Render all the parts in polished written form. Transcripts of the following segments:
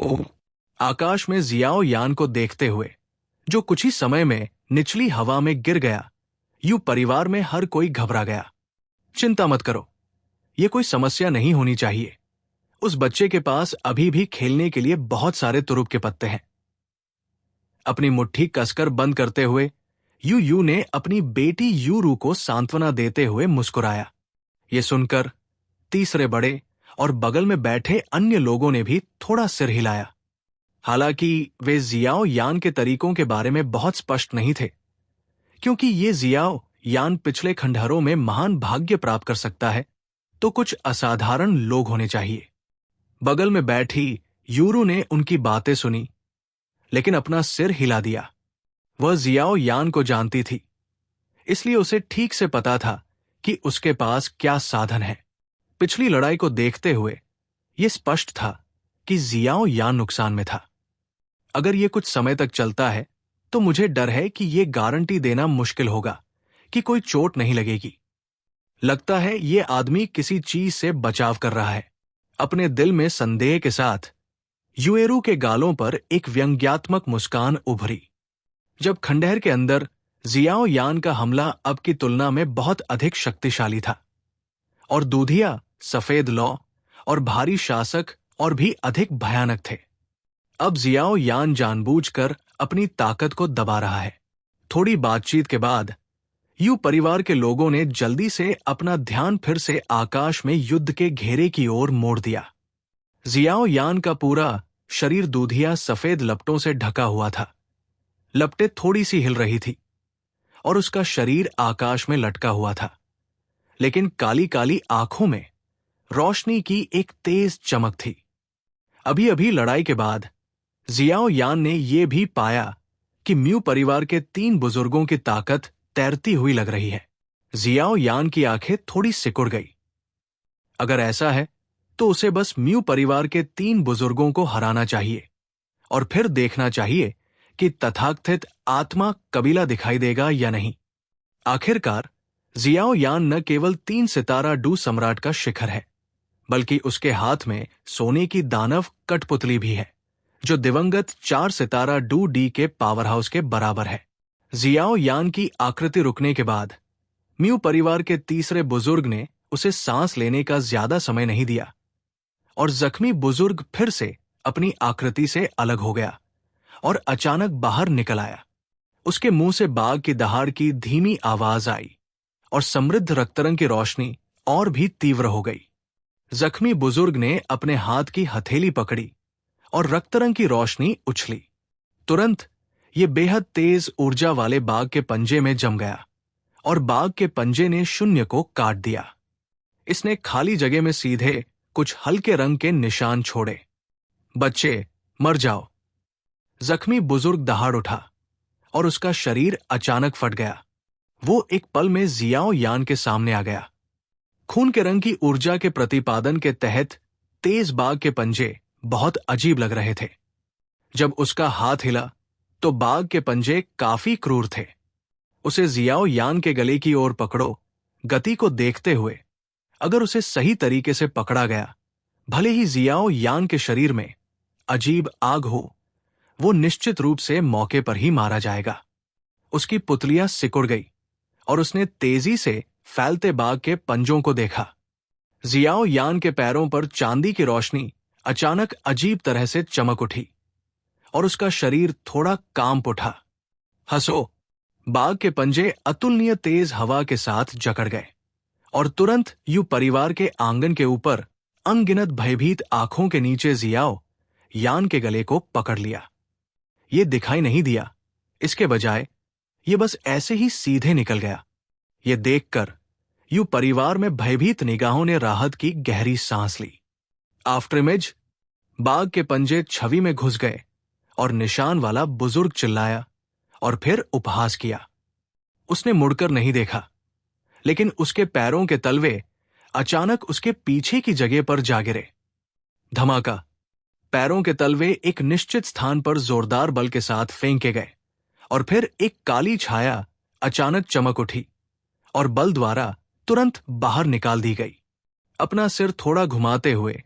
ओह! आकाश में जियाओ यान को देखते हुए, जो कुछ ही समय में निचली हवा में गिर गया, यूं परिवार में हर कोई घबरा गया। चिंता मत करो, ये कोई समस्या नहीं होनी चाहिए। उस बच्चे के पास अभी भी खेलने के लिए बहुत सारे तुरुप के पत्ते हैं। अपनी मुट्ठी कसकर बंद करते हुए यू यू ने अपनी बेटी यूरू को सांत्वना देते हुए मुस्कुराया। ये सुनकर तीसरे बड़े और बगल में बैठे अन्य लोगों ने भी थोड़ा सिर हिलाया। हालांकि वे जियाओ यान के तरीकों के बारे में बहुत स्पष्ट नहीं थे, क्योंकि ये जियाओ यान पिछले खंडहरों में महान भाग्य प्राप्त कर सकता है, तो कुछ असाधारण लोग होने चाहिए। बगल में बैठी यूरू ने उनकी बातें सुनी, लेकिन अपना सिर हिला दिया। वह जियाओ यान को जानती थी, इसलिए उसे ठीक से पता था कि उसके पास क्या साधन है। पिछली लड़ाई को देखते हुए यह स्पष्ट था कि जियाओ यान नुकसान में था। अगर यह कुछ समय तक चलता है तो मुझे डर है कि यह गारंटी देना मुश्किल होगा कि कोई चोट नहीं लगेगी। लगता है यह आदमी किसी चीज से बचाव कर रहा है। अपने दिल में संदेह के साथ युएरू के गालों पर एक व्यंग्यात्मक मुस्कान उभरी। जब खंडहर के अंदर जियाओ यान का हमला अब की तुलना में बहुत अधिक शक्तिशाली था, और दूधिया, सफेद लौ और भारी शासक और भी अधिक भयानक थे। अब जियाओ यान जानबूझकर अपनी ताकत को दबा रहा है। थोड़ी बातचीत के बाद यू परिवार के लोगों ने जल्दी से अपना ध्यान फिर से आकाश में युद्ध के घेरे की ओर मोड़ दिया। जियाओ यान का पूरा शरीर दूधिया सफेद लपटों से ढका हुआ था। लपटें थोड़ी सी हिल रही थी और उसका शरीर आकाश में लटका हुआ था, लेकिन काली काली आंखों में रोशनी की एक तेज चमक थी। अभी अभी लड़ाई के बाद जियाओ यान ने यह भी पाया कि म्यू परिवार के 3 बुजुर्गों की ताकत तैरती हुई लग रही है। जियाओ यान की आंखें थोड़ी सिकुड़ गई। अगर ऐसा है तो उसे बस म्यू परिवार के 3 बुजुर्गों को हराना चाहिए, और फिर देखना चाहिए कि तथाकथित आत्मा कबीला दिखाई देगा या नहीं। आखिरकार जियाओ यान न केवल 3 सितारा डू सम्राट का शिखर है, बल्कि उसके हाथ में सोने की दानव कठपुतली भी है, जो दिवंगत 4 सितारा डू डी के पावर हाउस के बराबर है। जियाओ यान की आकृति रुकने के बाद म्यू परिवार के तीसरे बुजुर्ग ने उसे सांस लेने का ज्यादा समय नहीं दिया, और जख्मी बुजुर्ग फिर से अपनी आकृति से अलग हो गया और अचानक बाहर निकल आया। उसके मुंह से बाघ की दहाड़ की धीमी आवाज आई, और समृद्ध रक्तरंग की रोशनी और भी तीव्र हो गई। जख्मी बुजुर्ग ने अपने हाथ की हथेली पकड़ी और रक्तरंग की रोशनी उछली। तुरंत ये बेहद तेज ऊर्जा वाले बाघ के पंजे में जम गया, और बाघ के पंजे ने शून्य को काट दिया। इसने खाली जगह में सीधे कुछ हल्के रंग के निशान छोड़े। बच्चे, मर जाओ। जख्मी बुजुर्ग दहाड़ उठा और उसका शरीर अचानक फट गया। वो एक पल में जियाओ यान के सामने आ गया। खून के रंग की ऊर्जा के प्रतिपादन के तहत तेज बाघ के पंजे बहुत अजीब लग रहे थे। जब उसका हाथ हिला तो बाघ के पंजे काफी क्रूर थे। उसे जियाओ यान के गले की ओर पकड़ो। गति को देखते हुए अगर उसे सही तरीके से पकड़ा गया, भले ही जियाओ यान के शरीर में अजीब आग हो, वो निश्चित रूप से मौके पर ही मारा जाएगा। उसकी पुतलियां सिकुड़ गई और उसने तेजी से फैलते बाघ के पंजों को देखा। जियाओ यान के पैरों पर चांदी की रोशनी अचानक अजीब तरह से चमक उठी और उसका शरीर थोड़ा कांप उठा। हंसो। बाघ के पंजे अतुलनीय तेज हवा के साथ जकड़ गए और तुरंत यू परिवार के आंगन के ऊपर अनगिनत भयभीत आंखों के नीचे जियाओ यान के गले को पकड़ लिया। ये दिखाई नहीं दिया, इसके बजाय ये बस ऐसे ही सीधे निकल गया। ये देखकर यू परिवार में भयभीत निगाहों ने राहत की गहरी सांस ली। आफ्टर इमेज, बाघ के पंजे छवि में घुस गए और निशान वाला बुजुर्ग चिल्लाया और फिर उपहास किया। उसने मुड़कर नहीं देखा, लेकिन उसके पैरों के तलवे अचानक उसके पीछे की जगह पर जा गिरे। धमाका। पैरों के तलवे एक निश्चित स्थान पर जोरदार बल के साथ फेंके गए और फिर एक काली छाया अचानक चमक उठी और बल द्वारा तुरंत बाहर निकाल दी गई। अपना सिर थोड़ा घुमाते हुए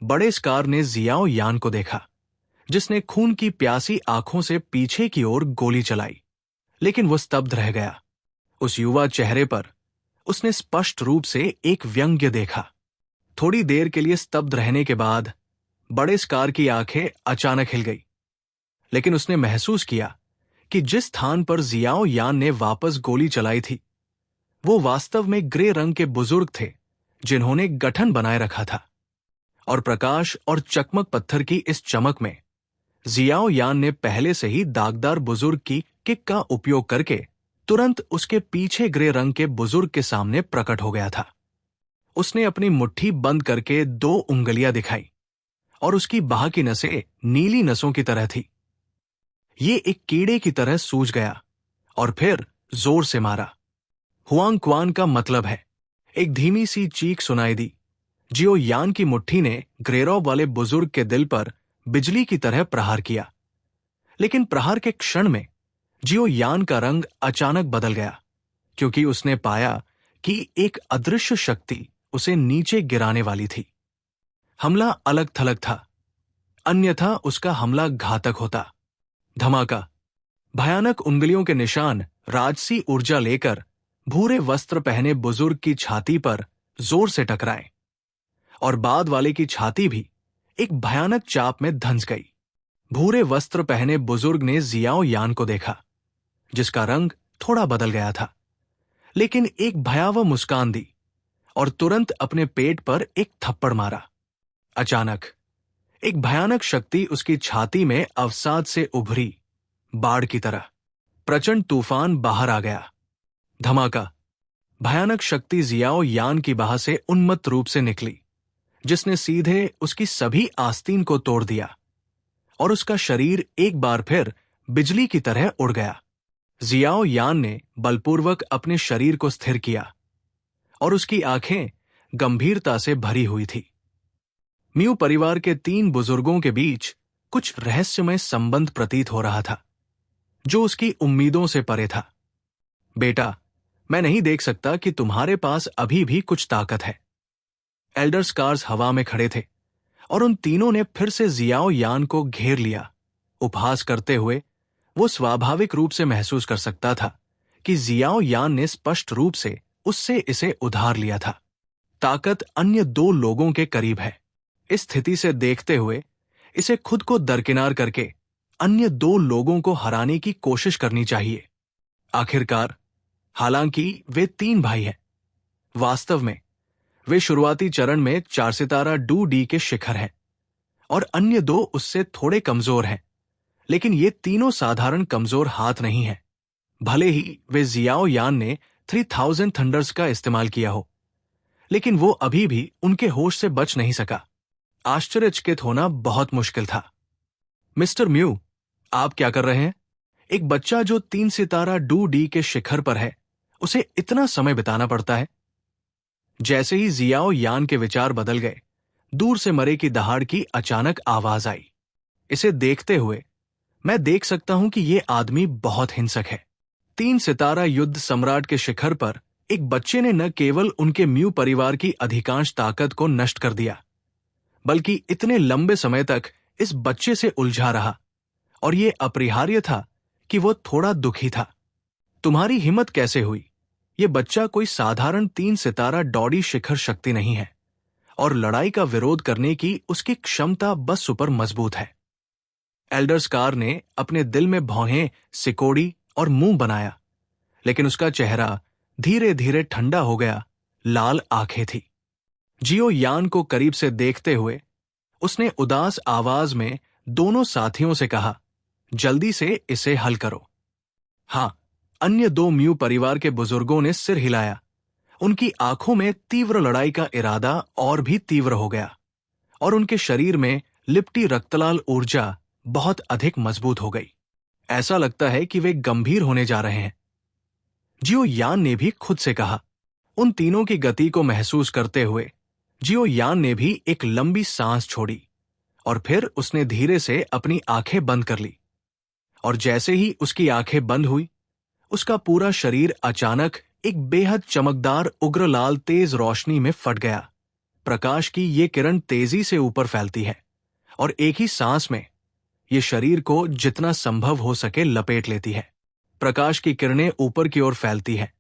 बड़े स्कार ने जियाओ यान को देखा, जिसने खून की प्यासी आंखों से पीछे की ओर गोली चलाई, लेकिन वो स्तब्ध रह गया। उस युवा चेहरे पर उसने स्पष्ट रूप से एक व्यंग्य देखा। थोड़ी देर के लिए स्तब्ध रहने के बाद बड़े स्कार की आंखें अचानक हिल गई, लेकिन उसने महसूस किया कि जिस स्थान पर जियाओ यान ने वापस गोली चलाई थी, वो वास्तव में ग्रे रंग के बुजुर्ग थे जिन्होंने गठन बनाए रखा था। और प्रकाश और चकमक पत्थर की इस चमक में जियाओ यान ने पहले से ही दागदार बुजुर्ग की किक का उपयोग करके तुरंत उसके पीछे ग्रे रंग के बुजुर्ग के सामने प्रकट हो गया था। उसने अपनी मुट्ठी बंद करके 2 उंगलियां दिखाई और उसकी बाह की नसें नीली नसों की तरह थी। ये एक कीड़े की तरह सूज गया और फिर जोर से मारा। हुआंग क्वान का मतलब है। एक धीमी सी चीख सुनाई दी। जियो यान की मुट्ठी ने ग्रेरॉब वाले बुजुर्ग के दिल पर बिजली की तरह प्रहार किया, लेकिन प्रहार के क्षण में जियो यान का रंग अचानक बदल गया, क्योंकि उसने पाया कि एक अदृश्य शक्ति उसे नीचे गिराने वाली थी। हमला अलग थलग था, अन्यथा उसका हमला घातक होता। धमाका। भयानक उंगलियों के निशान राजसी ऊर्जा लेकर भूरे वस्त्र पहने बुजुर्ग की छाती पर जोर से टकराए, और बाद वाले की छाती भी एक भयानक चाप में धंस गई। भूरे वस्त्र पहने बुजुर्ग ने जियाओ यान को देखा, जिसका रंग थोड़ा बदल गया था, लेकिन एक भयावह मुस्कान दी और तुरंत अपने पेट पर एक थप्पड़ मारा। अचानक एक भयानक शक्ति उसकी छाती में अवसाद से उभरी, बाढ़ की तरह। प्रचंड तूफान बाहर आ गया। धमाका। भयानक शक्ति जियाओ यान की बाह से उन्मत्त रूप से निकली, जिसने सीधे उसकी सभी आस्तीन को तोड़ दिया, और उसका शरीर एक बार फिर बिजली की तरह उड़ गया। जियाओ यान ने बलपूर्वक अपने शरीर को स्थिर किया, और उसकी आंखें गंभीरता से भरी हुई थी। म्यू परिवार के 3 बुजुर्गों के बीच कुछ रहस्यमय संबंध प्रतीत हो रहा था, जो उसकी उम्मीदों से परे था। बेटा, मैं नहीं देख सकता कि तुम्हारे पास अभी भी कुछ ताकत है। एल्डर स्कार्स हवा में खड़े थे, और उन तीनों ने फिर से जियाओ यान को घेर लिया। उपहास करते हुए वो स्वाभाविक रूप से महसूस कर सकता था कि जियाओ यान ने स्पष्ट रूप से उससे इसे उधार लिया था। ताकत अन्य 2 लोगों के करीब है। इस स्थिति से देखते हुए इसे खुद को दरकिनार करके अन्य 2 लोगों को हराने की कोशिश करनी चाहिए। आखिरकार, हालांकि वे 3 भाई हैं, वास्तव में वे शुरुआती चरण में 4 सितारा डू डी के शिखर हैं, और अन्य 2 उससे थोड़े कमजोर हैं, लेकिन ये तीनों साधारण कमजोर हाथ नहीं हैं। भले ही वे जियाओ यान ने 3000 थंडर्स का इस्तेमाल किया हो, लेकिन वो अभी भी उनके होश से बच नहीं सका। आश्चर्यचकित होना बहुत मुश्किल था। मिस्टर म्यू, आप क्या कर रहे हैं? एक बच्चा जो 3 सितारा डू डी के शिखर पर है, उसे इतना समय बिताना पड़ता है। जैसे ही जियाओ यान के विचार बदल गए, दूर से मरे की दहाड़ की अचानक आवाज आई। इसे देखते हुए मैं देख सकता हूं कि यह आदमी बहुत हिंसक है। 3 सितारा युद्ध सम्राट के शिखर पर एक बच्चे ने न केवल उनके म्यू परिवार की अधिकांश ताकत को नष्ट कर दिया, बल्कि इतने लंबे समय तक इस बच्चे से उलझा रहा, और यह अपरिहार्य था कि वो थोड़ा दुखी था। तुम्हारी हिम्मत कैसे हुई? यह बच्चा कोई साधारण 3 सितारा डॉडी शिखर शक्ति नहीं है, और लड़ाई का विरोध करने की उसकी क्षमता बस सुपर मजबूत है। एल्डर स्कार ने अपने दिल में भौहें सिकोड़ी और मुंह बनाया, लेकिन उसका चेहरा धीरे धीरे ठंडा हो गया। लाल आंखें थी। जियो यान को करीब से देखते हुए उसने उदास आवाज में दोनों साथियों से कहा, जल्दी से इसे हल करो। हां, अन्य 2 म्यू परिवार के बुजुर्गों ने सिर हिलाया। उनकी आंखों में तीव्र लड़ाई का इरादा और भी तीव्र हो गया, और उनके शरीर में लिपटी रक्तलाल ऊर्जा बहुत अधिक मजबूत हो गई। ऐसा लगता है कि वे गंभीर होने जा रहे हैं। जियो यान ने भी खुद से कहा। उन तीनों की गति को महसूस करते हुए जियो यान ने भी एक लंबी सांस छोड़ी, और फिर उसने धीरे से अपनी आंखें बंद कर ली। और जैसे ही उसकी आंखें बंद हुई, उसका पूरा शरीर अचानक एक बेहद चमकदार उग्र लाल तेज रोशनी में फट गया। प्रकाश की ये किरण तेजी से ऊपर फैलती है, और एक ही सांस में ये शरीर को जितना संभव हो सके लपेट लेती है। प्रकाश की किरणें ऊपर की ओर फैलती है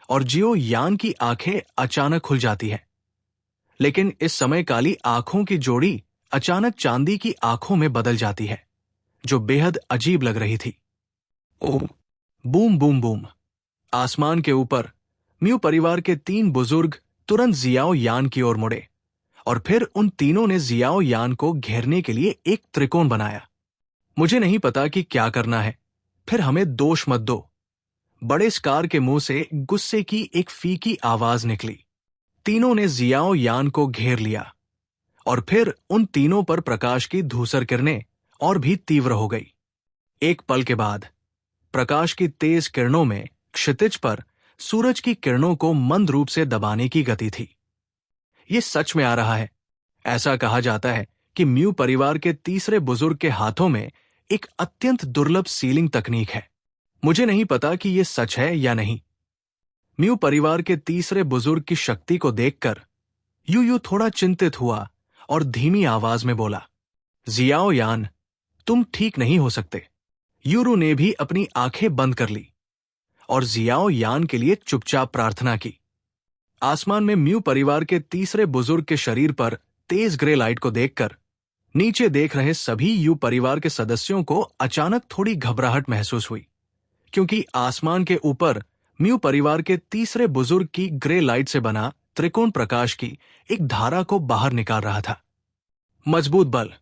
और जियो यान की आंखें अचानक खुल जाती है। लेकिन इस समय काली आंखों की जोड़ी अचानक चांदी की आंखों में बदल जाती है, जो बेहद अजीब लग रही थी। ओ, बूम बूम बूम। आसमान के ऊपर म्यू परिवार के 3 बुजुर्ग तुरंत जियाओ यान की ओर मुड़े और फिर उन तीनों ने जियाओ यान को घेरने के लिए एक त्रिकोण बनाया। मुझे नहीं पता कि क्या करना है, फिर हमें दोष मत दो। बड़े स्कार के मुंह से गुस्से की एक फीकी आवाज निकली। तीनों ने जियाओ यान को घेर लिया और फिर उन तीनों पर प्रकाश की धूसर किरणें और भी तीव्र हो गई। एक पल के बाद प्रकाश की तेज किरणों में क्षितिज पर सूरज की किरणों को मंद रूप से दबाने की गति थी। ये सच में आ रहा है। ऐसा कहा जाता है कि म्यू परिवार के तीसरे बुजुर्ग के हाथों में एक अत्यंत दुर्लभ सीलिंग तकनीक है। मुझे नहीं पता कि यह सच है या नहीं। म्यू परिवार के तीसरे बुजुर्ग की शक्ति को देखकर यू थोड़ा चिंतित हुआ और धीमी आवाज में बोला, जियाओ यान, तुम ठीक नहीं हो सकते। यूरू ने भी अपनी आंखें बंद कर ली और जियाओ यान के लिए चुपचाप प्रार्थना की। आसमान में म्यू परिवार के तीसरे बुजुर्ग के शरीर पर तेज ग्रे लाइट को देखकर नीचे देख रहे सभी यू परिवार के सदस्यों को अचानक थोड़ी घबराहट महसूस हुई, क्योंकि आसमान के ऊपर म्यू परिवार के तीसरे बुजुर्ग की ग्रे लाइट से बना त्रिकोण प्रकाश की एक धारा को बाहर निकाल रहा था। मजबूत बल।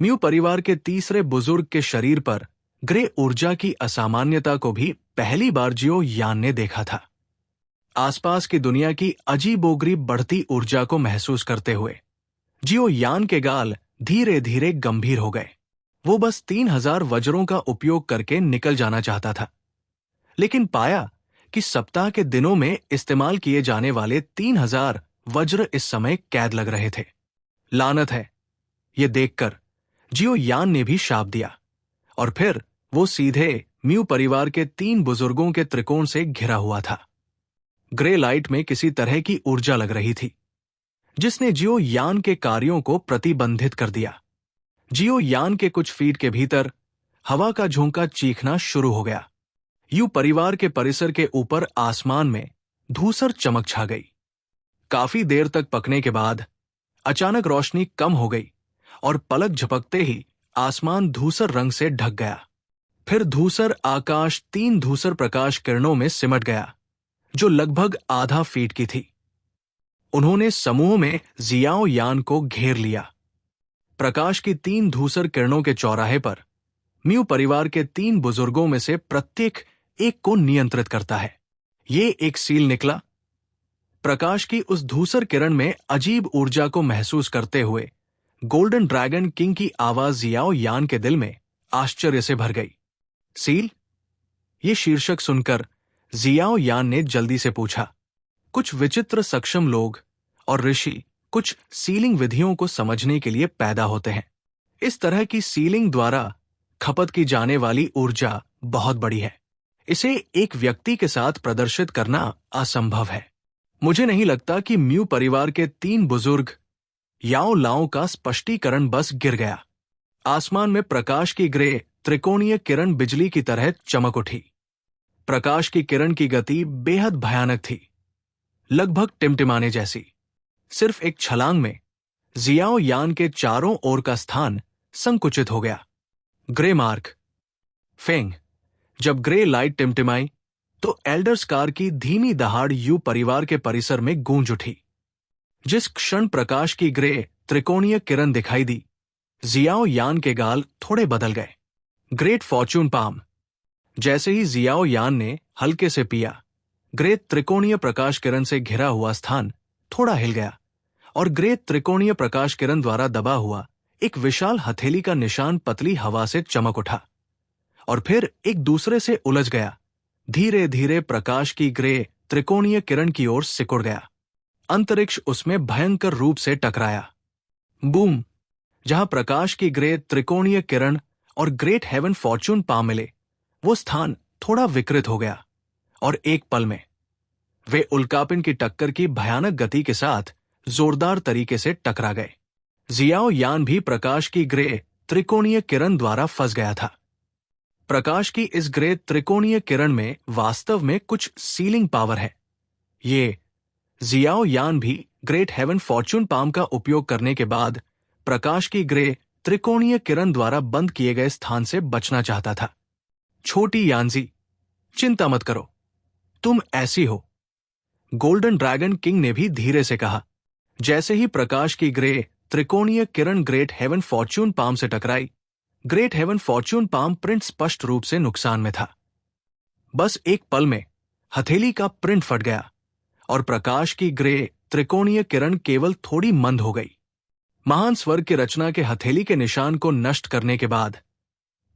म्यू परिवार के तीसरे बुजुर्ग के शरीर पर ग्रे ऊर्जा की असामान्यता को भी पहली बार जियो यान ने देखा था। आसपास की दुनिया की अजीबोगरीब बढ़ती ऊर्जा को महसूस करते हुए जियो यान के गाल धीरे धीरे गंभीर हो गए। वो बस 3000 वज्रों का उपयोग करके निकल जाना चाहता था, लेकिन पाया कि सप्ताह के दिनों में इस्तेमाल किए जाने वाले 3000 वज्र इस समय कैद लग रहे थे। लानत है, ये देखकर जियो यान ने भी शाप दिया और फिर वो सीधे म्यू परिवार के 3 बुजुर्गों के त्रिकोण से घिरा हुआ था। ग्रे लाइट में किसी तरह की ऊर्जा लग रही थी, जिसने जियो यान के कार्यों को प्रतिबंधित कर दिया। जियो यान के कुछ फीट के भीतर हवा का झोंका चीखना शुरू हो गया। यू परिवार के परिसर के ऊपर आसमान में धूसर चमक छा गई। काफी देर तक पकने के बाद अचानक रोशनी कम हो गई और पलक झपकते ही आसमान धूसर रंग से ढक गया। फिर धूसर आकाश 3 धूसर प्रकाश किरणों में सिमट गया, जो लगभग आधा फीट की थी। उन्होंने समूह में जियाओ यान को घेर लिया। प्रकाश की 3 धूसर किरणों के चौराहे पर म्यू परिवार के 3 बुजुर्गों में से प्रत्येक एक को नियंत्रित करता है। ये एक सील निकला। प्रकाश की उस धूसर किरण में अजीब ऊर्जा को महसूस करते हुए गोल्डन ड्रैगन किंग की आवाज जियाओ यान के दिल में आश्चर्य से भर गई। सील? ये शीर्षक सुनकर जियाओ यान ने जल्दी से पूछा। कुछ विचित्र सक्षम लोग और ऋषि कुछ सीलिंग विधियों को समझने के लिए पैदा होते हैं। इस तरह की सीलिंग द्वारा खपत की जाने वाली ऊर्जा बहुत बड़ी है। इसे एक व्यक्ति के साथ प्रदर्शित करना असंभव है। मुझे नहीं लगता कि म्यू परिवार के 3 बुजुर्ग याओ लाओ का स्पष्टीकरण बस गिर गया। आसमान में प्रकाश की ग्रे त्रिकोणीय किरण बिजली की तरह चमक उठी। प्रकाश की किरण की गति बेहद भयानक थी, लगभग टिमटिमाने जैसी। सिर्फ एक छलांग में जियाओ यान के चारों ओर का स्थान संकुचित हो गया। Grey mark. फेंग। जब ग्रे लाइट टिमटिमाई तो एल्डर स्कार की धीमी दहाड़ यू परिवार के परिसर में गूंज उठी। जिस क्षण प्रकाश की ग्रे त्रिकोणीय किरण दिखाई दी, जियाओ यान के गाल थोड़े बदल गए। Great Fortune palm. जैसे ही जियाओ यान ने हल्के से पिया, ग्रे त्रिकोणीय प्रकाश किरण से घिरा हुआ स्थान थोड़ा हिल गया और ग्रे त्रिकोणीय प्रकाश किरण द्वारा दबा हुआ एक विशाल हथेली का निशान पतली हवा से चमक उठा और फिर एक दूसरे से उलझ गया। धीरे धीरे प्रकाश की ग्रे त्रिकोणीय किरण की ओर सिकुड़ गया। अंतरिक्ष उसमें भयंकर रूप से टकराया। बूम। जहां प्रकाश की ग्रे त्रिकोणीय किरण और ग्रेट हेवन फॉर्च्यून पाम मिले, वो स्थान थोड़ा विकृत हो गया और एक पल में वे उल्कापिंड की टक्कर की भयानक गति के साथ जोरदार तरीके से टकरा गए। जियाओ यान भी प्रकाश की ग्रे त्रिकोणीय किरण द्वारा फंस गया था। प्रकाश की इस ग्रे त्रिकोणीय किरण में वास्तव में कुछ सीलिंग पावर है। ये जियाओ यान भी ग्रेट हेवन फॉर्च्यून पाम का उपयोग करने के बाद प्रकाश की ग्रे त्रिकोणीय किरण द्वारा बंद किए गए स्थान से बचना चाहता था। छोटी यानजी, चिंता मत करो, तुम ऐसी हो, गोल्डन ड्रैगन किंग ने भी धीरे से कहा। जैसे ही प्रकाश की ग्रे त्रिकोणीय किरण ग्रेट हेवन फॉर्च्यून पाम से टकराई, great heaven fortune palm print स्पष्ट रूप से नुकसान में था। बस एक पल में हथेली का प्रिंट फट गया और प्रकाश की ग्रे त्रिकोणीय किरण केवल थोड़ी मंद हो गई। महान स्वर्ग की रचना के हथेली के निशान को नष्ट करने के बाद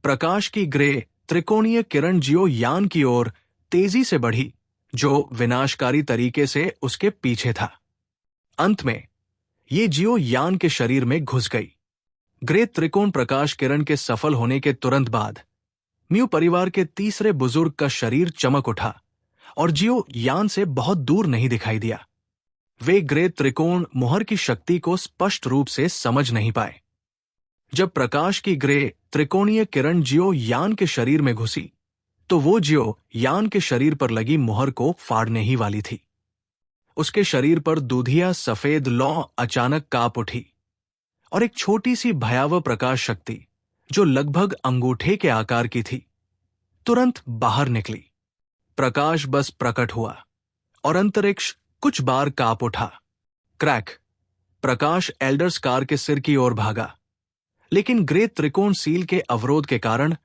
प्रकाश की ग्रे त्रिकोणीय किरण जियो यान की ओर तेजी से बढ़ी, जो विनाशकारी तरीके से उसके पीछे था। अंत में ये जियो यान के शरीर में घुस गई। ग्रे त्रिकोण प्रकाश किरण के सफल होने के तुरंत बाद म्यू परिवार के तीसरे बुजुर्ग का शरीर चमक उठा और जियो यान से बहुत दूर नहीं दिखाई दिया। वे ग्रे त्रिकोण मुहर की शक्ति को स्पष्ट रूप से समझ नहीं पाए। जब प्रकाश की ग्रे त्रिकोणीय किरण जियो यान के शरीर में घुसी, तो वो जियो यान के शरीर पर लगी मुहर को फाड़ने ही वाली थी। उसके शरीर पर दूधिया सफेद लौ अचानक कांप उठी और एक छोटी सी भयावह प्रकाश शक्ति, जो लगभग अंगूठे के आकार की थी, तुरंत बाहर निकली। प्रकाश बस प्रकट हुआ और अंतरिक्ष कुछ बार कांप उठा। क्रैक! प्रकाश एल्डर स्कार के सिर की ओर भागा, लेकिन ग्रे त्रिकोण सील के अवरोध के कारण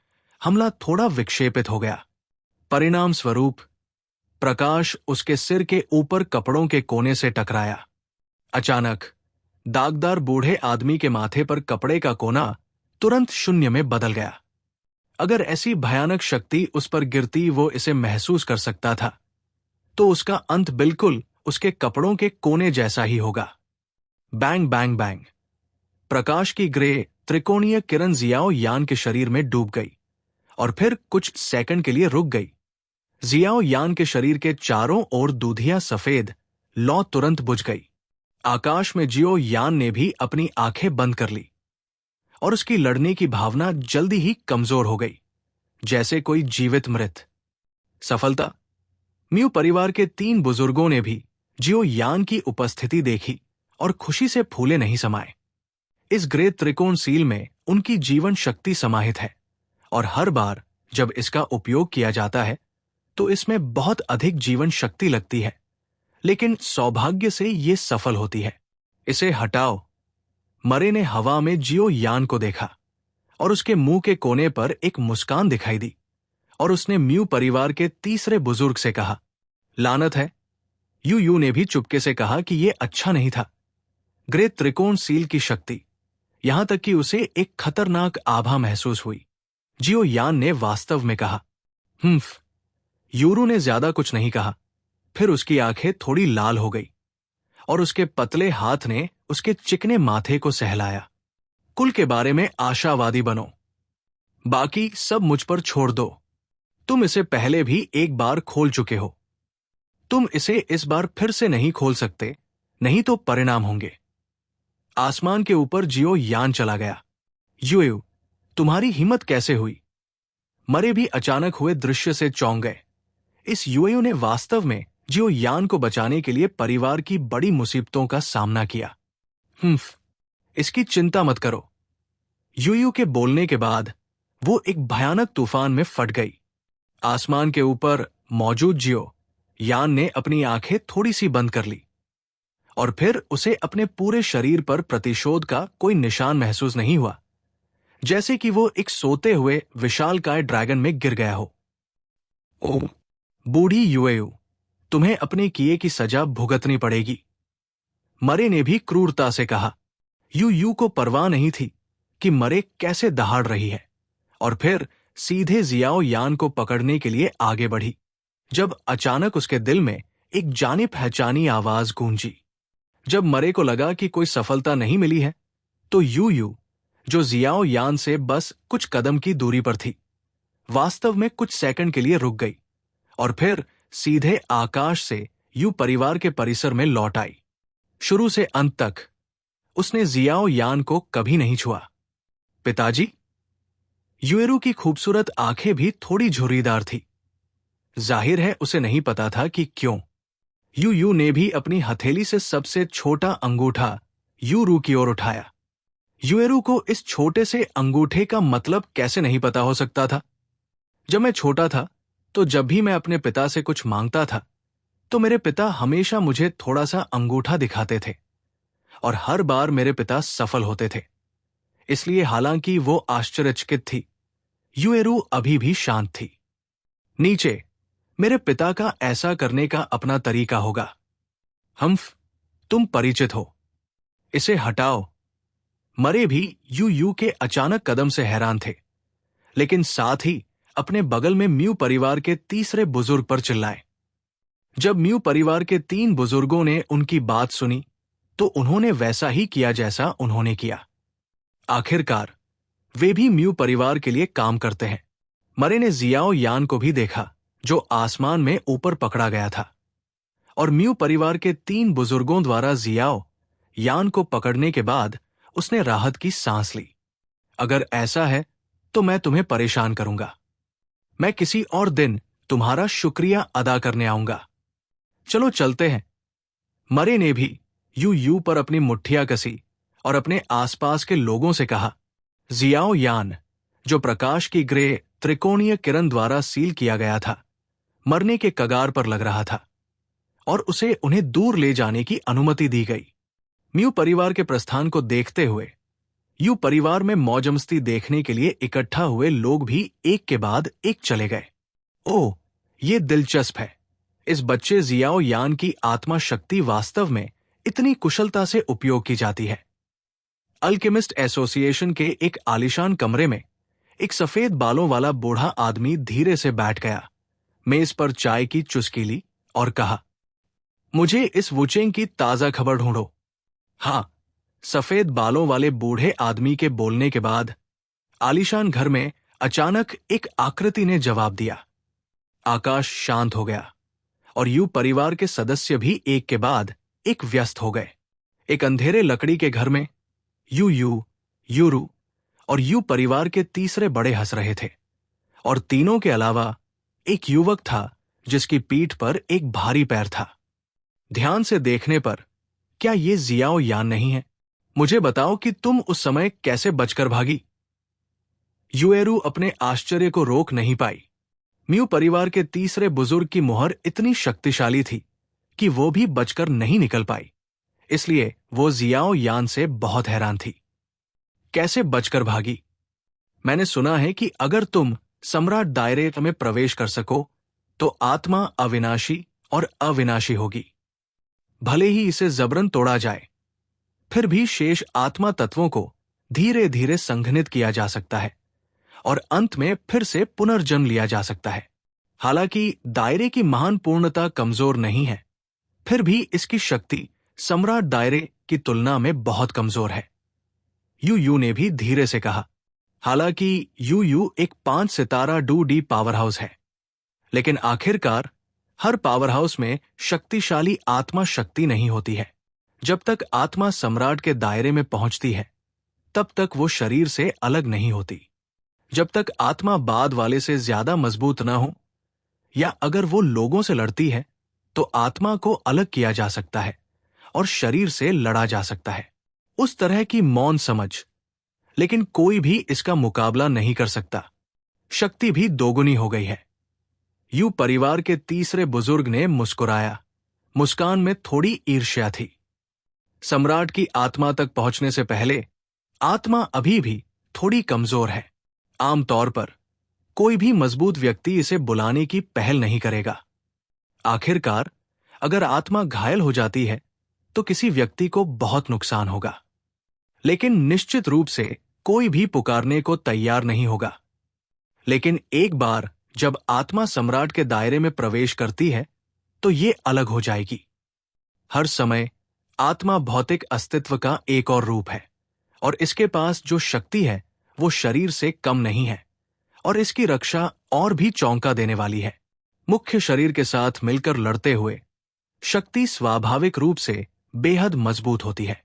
हमला थोड़ा विक्षेपित हो गया। परिणाम स्वरूप प्रकाश उसके सिर के ऊपर कपड़ों के कोने से टकराया। अचानक दागदार बूढ़े आदमी के माथे पर कपड़े का कोना तुरंत शून्य में बदल गया। अगर ऐसी भयानक शक्ति उस पर गिरती वो इसे महसूस कर सकता था, तो उसका अंत बिल्कुल उसके कपड़ों के कोने जैसा ही होगा। Bang bang bang! प्रकाश की ग्रे त्रिकोणीय किरण जियाओ यान के शरीर में डूब गई और फिर कुछ सेकंड के लिए रुक गई। जियाओ यान के शरीर के चारों ओर दूधिया सफेद लौ तुरंत बुझ गई। आकाश में जियो यान ने भी अपनी आंखें बंद कर ली और उसकी लड़ने की भावना जल्दी ही कमजोर हो गई, जैसे कोई जीवित मृत। सफलता! म्यू परिवार के 3 बुजुर्गों ने भी जियो यान की उपस्थिति देखी और खुशी से फूले नहीं समाये। इस ग्रे त्रिकोण सील में उनकी जीवन शक्ति समाहित है और हर बार जब इसका उपयोग किया जाता है तो इसमें बहुत अधिक जीवन शक्ति लगती है, लेकिन सौभाग्य से ये सफल होती है। इसे हटाओ! मरे ने हवा में जियो यान को देखा और उसके मुंह के कोने पर एक मुस्कान दिखाई दी और उसने म्यू परिवार के तीसरे बुजुर्ग से कहा, लानत है। यू ने भी चुपके से कहा कि यह अच्छा नहीं था। ग्रे त्रिकोण सील की शक्ति, यहां तक कि उसे एक खतरनाक आभा महसूस हुई। जियो यान ने वास्तव में कहा, यूरू ने ज्यादा कुछ नहीं कहा। फिर उसकी आंखें थोड़ी लाल हो गई और उसके पतले हाथ ने उसके चिकने माथे को सहलाया। कुल के बारे में आशावादी बनो, बाकी सब मुझ पर छोड़ दो। तुम इसे पहले भी एक बार खोल चुके हो, तुम इसे इस बार फिर से नहीं खोल सकते, नहीं तो परिणाम होंगे। आसमान के ऊपर जियो यान चला गया। यू, तुम्हारी हिम्मत कैसे हुई? मरे भी अचानक हुए दृश्य से चौंक गए। इस यूएयू ने वास्तव में जियो यान को बचाने के लिए परिवार की बड़ी मुसीबतों का सामना किया। इसकी चिंता मत करो। यूयू के बोलने के बाद वो एक भयानक तूफान में फट गई। आसमान के ऊपर मौजूद जियो यान ने अपनी आंखें थोड़ी सी बंद कर ली और फिर उसे अपने पूरे शरीर पर प्रतिशोध का कोई निशान महसूस नहीं हुआ, जैसे कि वो एक सोते हुए विशालकाय ड्रैगन में गिर गया हो। ओ बूढ़ी यूएयू, तुम्हें अपने किए की सजा भुगतनी पड़ेगी, मरे ने भी क्रूरता से कहा। यू को परवाह नहीं थी कि मरे कैसे दहाड़ रही है और फिर सीधे जियाओ यान को पकड़ने के लिए आगे बढ़ी, जब अचानक उसके दिल में एक जानी पहचानी आवाज गूंजी। जब मरे को लगा कि कोई सफलता नहीं मिली है, तो यू जो जियाओ यान से बस कुछ कदम की दूरी पर थी, वास्तव में कुछ सेकंड के लिए रुक गई और फिर सीधे आकाश से यू परिवार के परिसर में लौट आई। शुरू से अंत तक उसने जियाओ यान को कभी नहीं छुआ। पिताजी? युएरू की खूबसूरत आंखें भी थोड़ी झुर्रीदार थी। जाहिर है उसे नहीं पता था कि क्यों। यू ने भी अपनी हथेली से सबसे छोटा अंगूठा यूरू की ओर उठाया। युएरू को इस छोटे से अंगूठे का मतलब कैसे नहीं पता हो सकता था। जब मैं छोटा था तो जब भी मैं अपने पिता से कुछ मांगता था तो मेरे पिता हमेशा मुझे थोड़ा सा अंगूठा दिखाते थे और हर बार मेरे पिता सफल होते थे। इसलिए हालांकि वो आश्चर्यचकित थी, युएरू अभी भी शांत थी। नीचे, मेरे पिता का ऐसा करने का अपना तरीका होगा। हम्फ, तुम परिचित हो, इसे हटाओ। मरे भी यू के अचानक कदम से हैरान थे, लेकिन साथ ही अपने बगल में म्यू परिवार के तीसरे बुजुर्ग पर चिल्लाए। जब म्यू परिवार के 3 बुजुर्गों ने उनकी बात सुनी तो उन्होंने वैसा ही किया जैसा उन्होंने किया। आखिरकार वे भी म्यू परिवार के लिए काम करते हैं। मरे ने जियाओ यान को भी देखा जो आसमान में ऊपर पकड़ा गया था, और म्यू परिवार के 3 बुजुर्गों द्वारा जियाओ यान को पकड़ने के बाद उसने राहत की सांस ली। अगर ऐसा है तो मैं तुम्हें परेशान करूंगा। मैं किसी और दिन तुम्हारा शुक्रिया अदा करने आऊंगा। चलो चलते हैं। मरे ने भी यू पर अपनी मुट्ठियां कसी और अपने आसपास के लोगों से कहा। जियाओ यान, जो प्रकाश की ग्रे त्रिकोणीय किरण द्वारा सील किया गया था, मरने के कगार पर लग रहा था और उसे उन्हें दूर ले जाने की अनुमति दी गई। म्यू परिवार के प्रस्थान को देखते हुए यू परिवार में मौजमस्ती देखने के लिए इकट्ठा हुए लोग भी एक के बाद एक चले गए। ओह, ये दिलचस्प है। इस बच्चे जियाओ यान की आत्मा शक्ति वास्तव में इतनी कुशलता से उपयोग की जाती है। अल्केमिस्ट एसोसिएशन के एक आलीशान कमरे में एक सफेद बालों वाला बूढ़ा आदमी धीरे से बैठ गया, मेज पर चाय की चुस्की ली और कहा, मुझे इस वुचेंग की ताजा खबर ढूंढो। हाँ, सफेद बालों वाले बूढ़े आदमी के बोलने के बाद आलीशान घर में अचानक एक आकृति ने जवाब दिया। आकाश शांत हो गया और यू परिवार के सदस्य भी एक के बाद एक व्यस्त हो गए। एक अंधेरे लकड़ी के घर में यूरू और यू परिवार के तीसरे बड़े हंस रहे थे, और तीनों के अलावा एक युवक था जिसकी पीठ पर एक भारी पैर था। ध्यान से देखने पर क्या ये जियाओ यान नहीं है? मुझे बताओ कि तुम उस समय कैसे बचकर भागी? युएरू अपने आश्चर्य को रोक नहीं पाई। म्यू परिवार के तीसरे बुजुर्ग की मुहर इतनी शक्तिशाली थी कि वो भी बचकर नहीं निकल पाई, इसलिए वो जियाओ यान से बहुत हैरान थी। कैसे बचकर भागी? मैंने सुना है कि अगर तुम सम्राट दायरे में प्रवेश कर सको तो आत्मा अविनाशी और अविनाशी होगी। भले ही इसे जबरन तोड़ा जाए, फिर भी शेष आत्मा तत्वों को धीरे धीरे संघनित किया जा सकता है और अंत में फिर से पुनर्जन्म लिया जा सकता है। हालांकि दायरे की महान पूर्णता कमजोर नहीं है, फिर भी इसकी शक्ति सम्राट दायरे की तुलना में बहुत कमजोर है। यू ने भी धीरे से कहा। हालांकि यू एक 5 सितारा 2D पावर हाउस है, लेकिन आखिरकार हर पावर हाउस में शक्तिशाली आत्मा शक्ति नहीं होती है। जब तक आत्मा सम्राट के दायरे में पहुंचती है तब तक वो शरीर से अलग नहीं होती। जब तक आत्मा बाद वाले से ज्यादा मजबूत न हो, या अगर वो लोगों से लड़ती है तो आत्मा को अलग किया जा सकता है और शरीर से लड़ा जा सकता है। उस तरह की मौन समझ, लेकिन कोई भी इसका मुकाबला नहीं कर सकता। शक्ति भी दोगुनी हो गई है। यू परिवार के तीसरे बुजुर्ग ने मुस्कुराया। मुस्कान में थोड़ी ईर्ष्या थी। सम्राट की आत्मा तक पहुंचने से पहले आत्मा अभी भी थोड़ी कमजोर है। आमतौर पर कोई भी मजबूत व्यक्ति इसे बुलाने की पहल नहीं करेगा। आखिरकार अगर आत्मा घायल हो जाती है तो किसी व्यक्ति को बहुत नुकसान होगा, लेकिन निश्चित रूप से कोई भी पुकारने को तैयार नहीं होगा। लेकिन एक बार जब आत्मा सम्राट के दायरे में प्रवेश करती है तो ये अलग हो जाएगी। हर समय आत्मा भौतिक अस्तित्व का एक और रूप है, और इसके पास जो शक्ति है वो शरीर से कम नहीं है, और इसकी रक्षा और भी चौंका देने वाली है। मुख्य शरीर के साथ मिलकर लड़ते हुए शक्ति स्वाभाविक रूप से बेहद मजबूत होती है।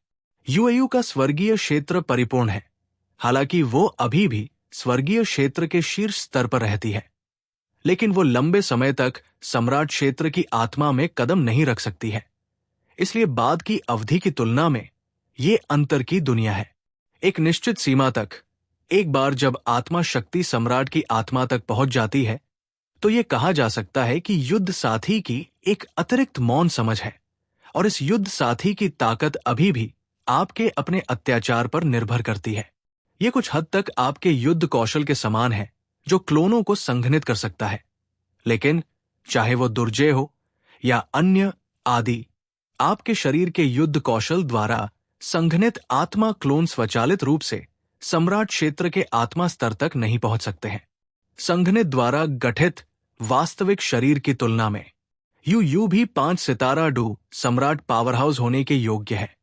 यूएयू का स्वर्गीय क्षेत्र परिपूर्ण है। हालांकि वो अभी भी स्वर्गीय क्षेत्र के शीर्ष स्तर पर रहती है, लेकिन वो लंबे समय तक सम्राट क्षेत्र की आत्मा में कदम नहीं रख सकती है। इसलिए बाद की अवधि की तुलना में ये अंतर की दुनिया है। एक निश्चित सीमा तक, एक बार जब आत्मा शक्ति सम्राट की आत्मा तक पहुंच जाती है, तो ये कहा जा सकता है कि युद्ध साथी की एक अतिरिक्त मौन समझ है, और इस युद्ध साथी की ताकत अभी भी आपके अपने अत्याचार पर निर्भर करती है। ये कुछ हद तक आपके युद्ध कौशल के समान है, जो क्लोनों को संघनित कर सकता है। लेकिन चाहे वो दुर्जय हो या अन्य आदि, आपके शरीर के युद्ध कौशल द्वारा संघनित आत्मा क्लोन स्वचालित रूप से सम्राट क्षेत्र के आत्मा स्तर तक नहीं पहुंच सकते हैं। संघनित द्वारा गठित वास्तविक शरीर की तुलना में यू भी 5 सितारा डू सम्राट पावरहाउस होने के योग्य है,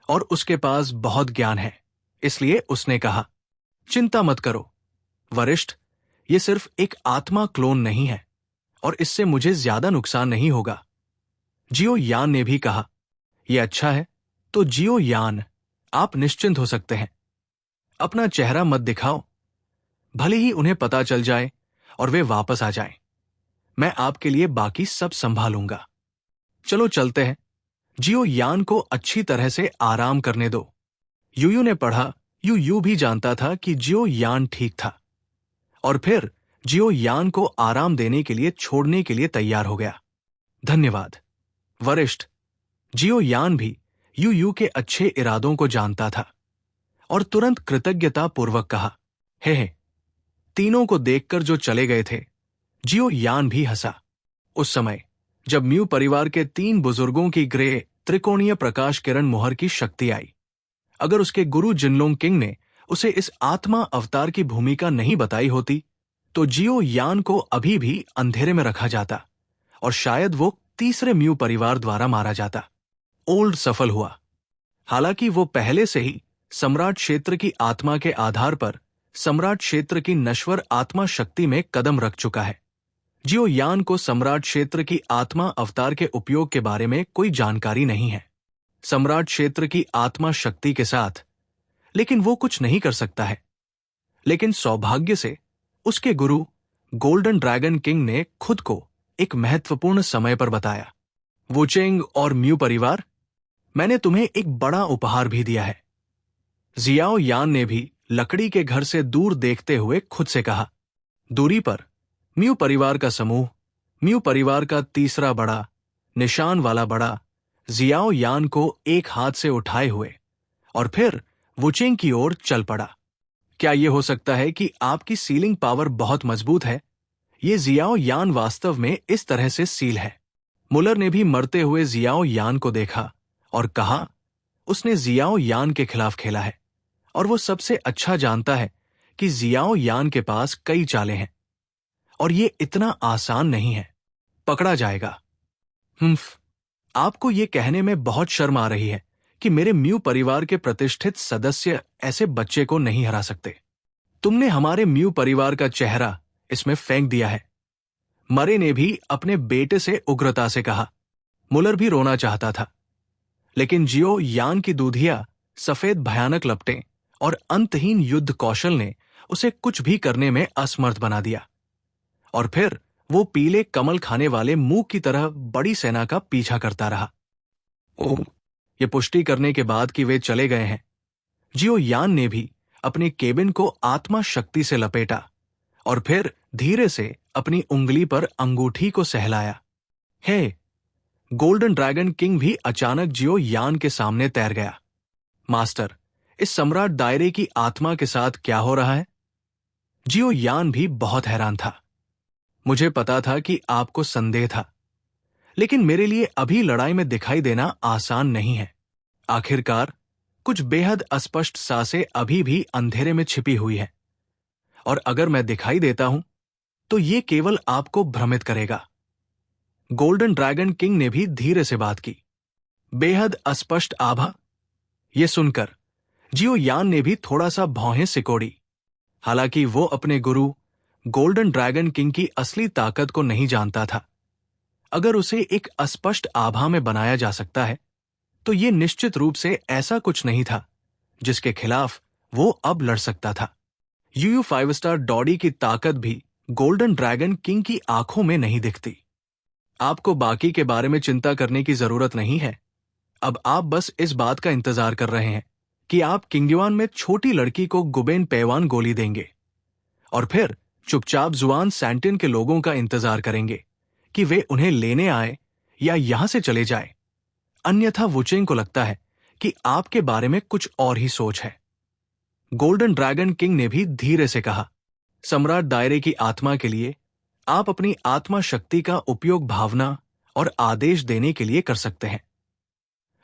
और उसके पास बहुत ज्ञान है। इसलिए उसने कहा, चिंता मत करो वरिष्ठ, ये सिर्फ एक आत्मा क्लोन नहीं है, और इससे मुझे ज्यादा नुकसान नहीं होगा। जियो यान ने भी कहा, यह अच्छा है, तो जियो यान, आप निश्चिंत हो सकते हैं। अपना चेहरा मत दिखाओ, भले ही उन्हें पता चल जाए और वे वापस आ जाएं। मैं आपके लिए बाकी सब संभालूंगा। चलो चलते हैं। जियो यान को अच्छी तरह से आराम करने दो। यूयू ने पढ़ा। यूयू भी जानता था कि जियो यान ठीक था, और फिर जियो यान को आराम देने के लिए छोड़ने के लिए तैयार हो गया। धन्यवाद वरिष्ठ। जियो यान भी यूयू के अच्छे इरादों को जानता था, और तुरंत कृतज्ञता पूर्वक कहा, हे। तीनों को देखकर जो चले गए थे, जियो यान भी हंसा। उस समय जब म्यू परिवार के 3 बुजुर्गों की ग्रे त्रिकोणीय प्रकाश किरण मुहर की शक्ति आई, अगर उसके गुरु जिनलोंग किंग ने उसे इस आत्मा अवतार की भूमिका नहीं बताई होती, तो जियो यान को अभी भी अंधेरे में रखा जाता, और शायद वो तीसरे म्यू परिवार द्वारा मारा जाता। ओल्ड सफल हुआ। हालांकि वो पहले से ही सम्राट क्षेत्र की आत्मा के आधार पर सम्राट क्षेत्र की नश्वर आत्मा शक्ति में कदम रख चुका है। जियो यान को सम्राट क्षेत्र की आत्मा अवतार के उपयोग के बारे में कोई जानकारी नहीं है, सम्राट क्षेत्र की आत्मा शक्ति के साथ, लेकिन वो कुछ नहीं कर सकता है। लेकिन सौभाग्य से उसके गुरु गोल्डन ड्रैगन किंग ने खुद को एक महत्वपूर्ण समय पर बताया। वुचेंग और म्यू परिवार, मैंने तुम्हें एक बड़ा उपहार भी दिया है। जियाओ यान ने भी लकड़ी के घर से दूर देखते हुए खुद से कहा। दूरी पर म्यू परिवार का समूह, म्यू परिवार का तीसरा बड़ा, निशान वाला बड़ा, जियाओ यान को एक हाथ से उठाए हुए और फिर वुचेंग की ओर चल पड़ा। क्या यह हो सकता है कि आपकी सीलिंग पावर बहुत मजबूत है? ये जियाओ यान वास्तव में इस तरह से सील है। मुलर ने भी मरते हुए जियाओ यान को देखा और कहा, उसने जियाओ यान के खिलाफ खेला है, और वो सबसे अच्छा जानता है कि जियाओ यान के पास कई चालें हैं, और ये इतना आसान नहीं है। पकड़ा जाएगा। आपको ये कहने में बहुत शर्म आ रही है कि मेरे म्यू परिवार के प्रतिष्ठित सदस्य ऐसे बच्चे को नहीं हरा सकते। तुमने हमारे म्यू परिवार का चेहरा इसमें फेंक दिया है। मरे ने भी अपने बेटे से उग्रता से कहा। मुलर भी रोना चाहता था, लेकिन जियो यान की दूधिया सफेद भयानक लपटें और अंतहीन युद्ध कौशल ने उसे कुछ भी करने में असमर्थ बना दिया, और फिर वो पीले कमल खाने वाले मुंह की तरह बड़ी सेना का पीछा करता रहा। ओह, ये पुष्टि करने के बाद कि वे चले गए हैं, जियो यान ने भी अपने केबिन को आत्मा शक्ति से लपेटा और फिर धीरे से अपनी उंगली पर अंगूठी को सहलाया। हे, गोल्डन ड्रैगन किंग भी अचानक जियो यान के सामने तैर गया। मास्टर, इस सम्राट दायरे की आत्मा के साथ क्या हो रहा है? जियो यान भी बहुत हैरान था। मुझे पता था कि आपको संदेह था, लेकिन मेरे लिए अभी लड़ाई में दिखाई देना आसान नहीं है। आखिरकार कुछ बेहद अस्पष्ट सांसें अभी भी अंधेरे में छिपी हुई है, और अगर मैं दिखाई देता हूं तो ये केवल आपको भ्रमित करेगा। गोल्डन ड्रैगन किंग ने भी धीरे से बात की। बेहद अस्पष्ट आभा? ये सुनकर जियो यान ने भी थोड़ा सा भौहें सिकोड़ी। हालांकि वो अपने गुरु गोल्डन ड्रैगन किंग की असली ताकत को नहीं जानता था। अगर उसे एक अस्पष्ट आभा में बनाया जा सकता है, तो ये निश्चित रूप से ऐसा कुछ नहीं था जिसके खिलाफ वो अब लड़ सकता था। यूयू 5 स्टार डॉडी की ताकत भी गोल्डन ड्रैगन किंग की आंखों में नहीं दिखती। आपको बाकी के बारे में चिंता करने की जरूरत नहीं है। अब आप बस इस बात का इंतजार कर रहे हैं कि आप किंगयुआन में छोटी लड़की को गुबेन पेवान गोली देंगे और फिर चुपचाप जुआन सैंटिन के लोगों का इंतजार करेंगे कि वे उन्हें लेने आए या यहां से चले जाए। अन्यथा वुचेंग को लगता है कि आपके बारे में कुछ और ही सोच है। गोल्डन ड्रैगन किंग ने भी धीरे से कहा, सम्राट दायरे की आत्मा के लिए आप अपनी आत्मा शक्ति का उपयोग भावना और आदेश देने के लिए कर सकते हैं,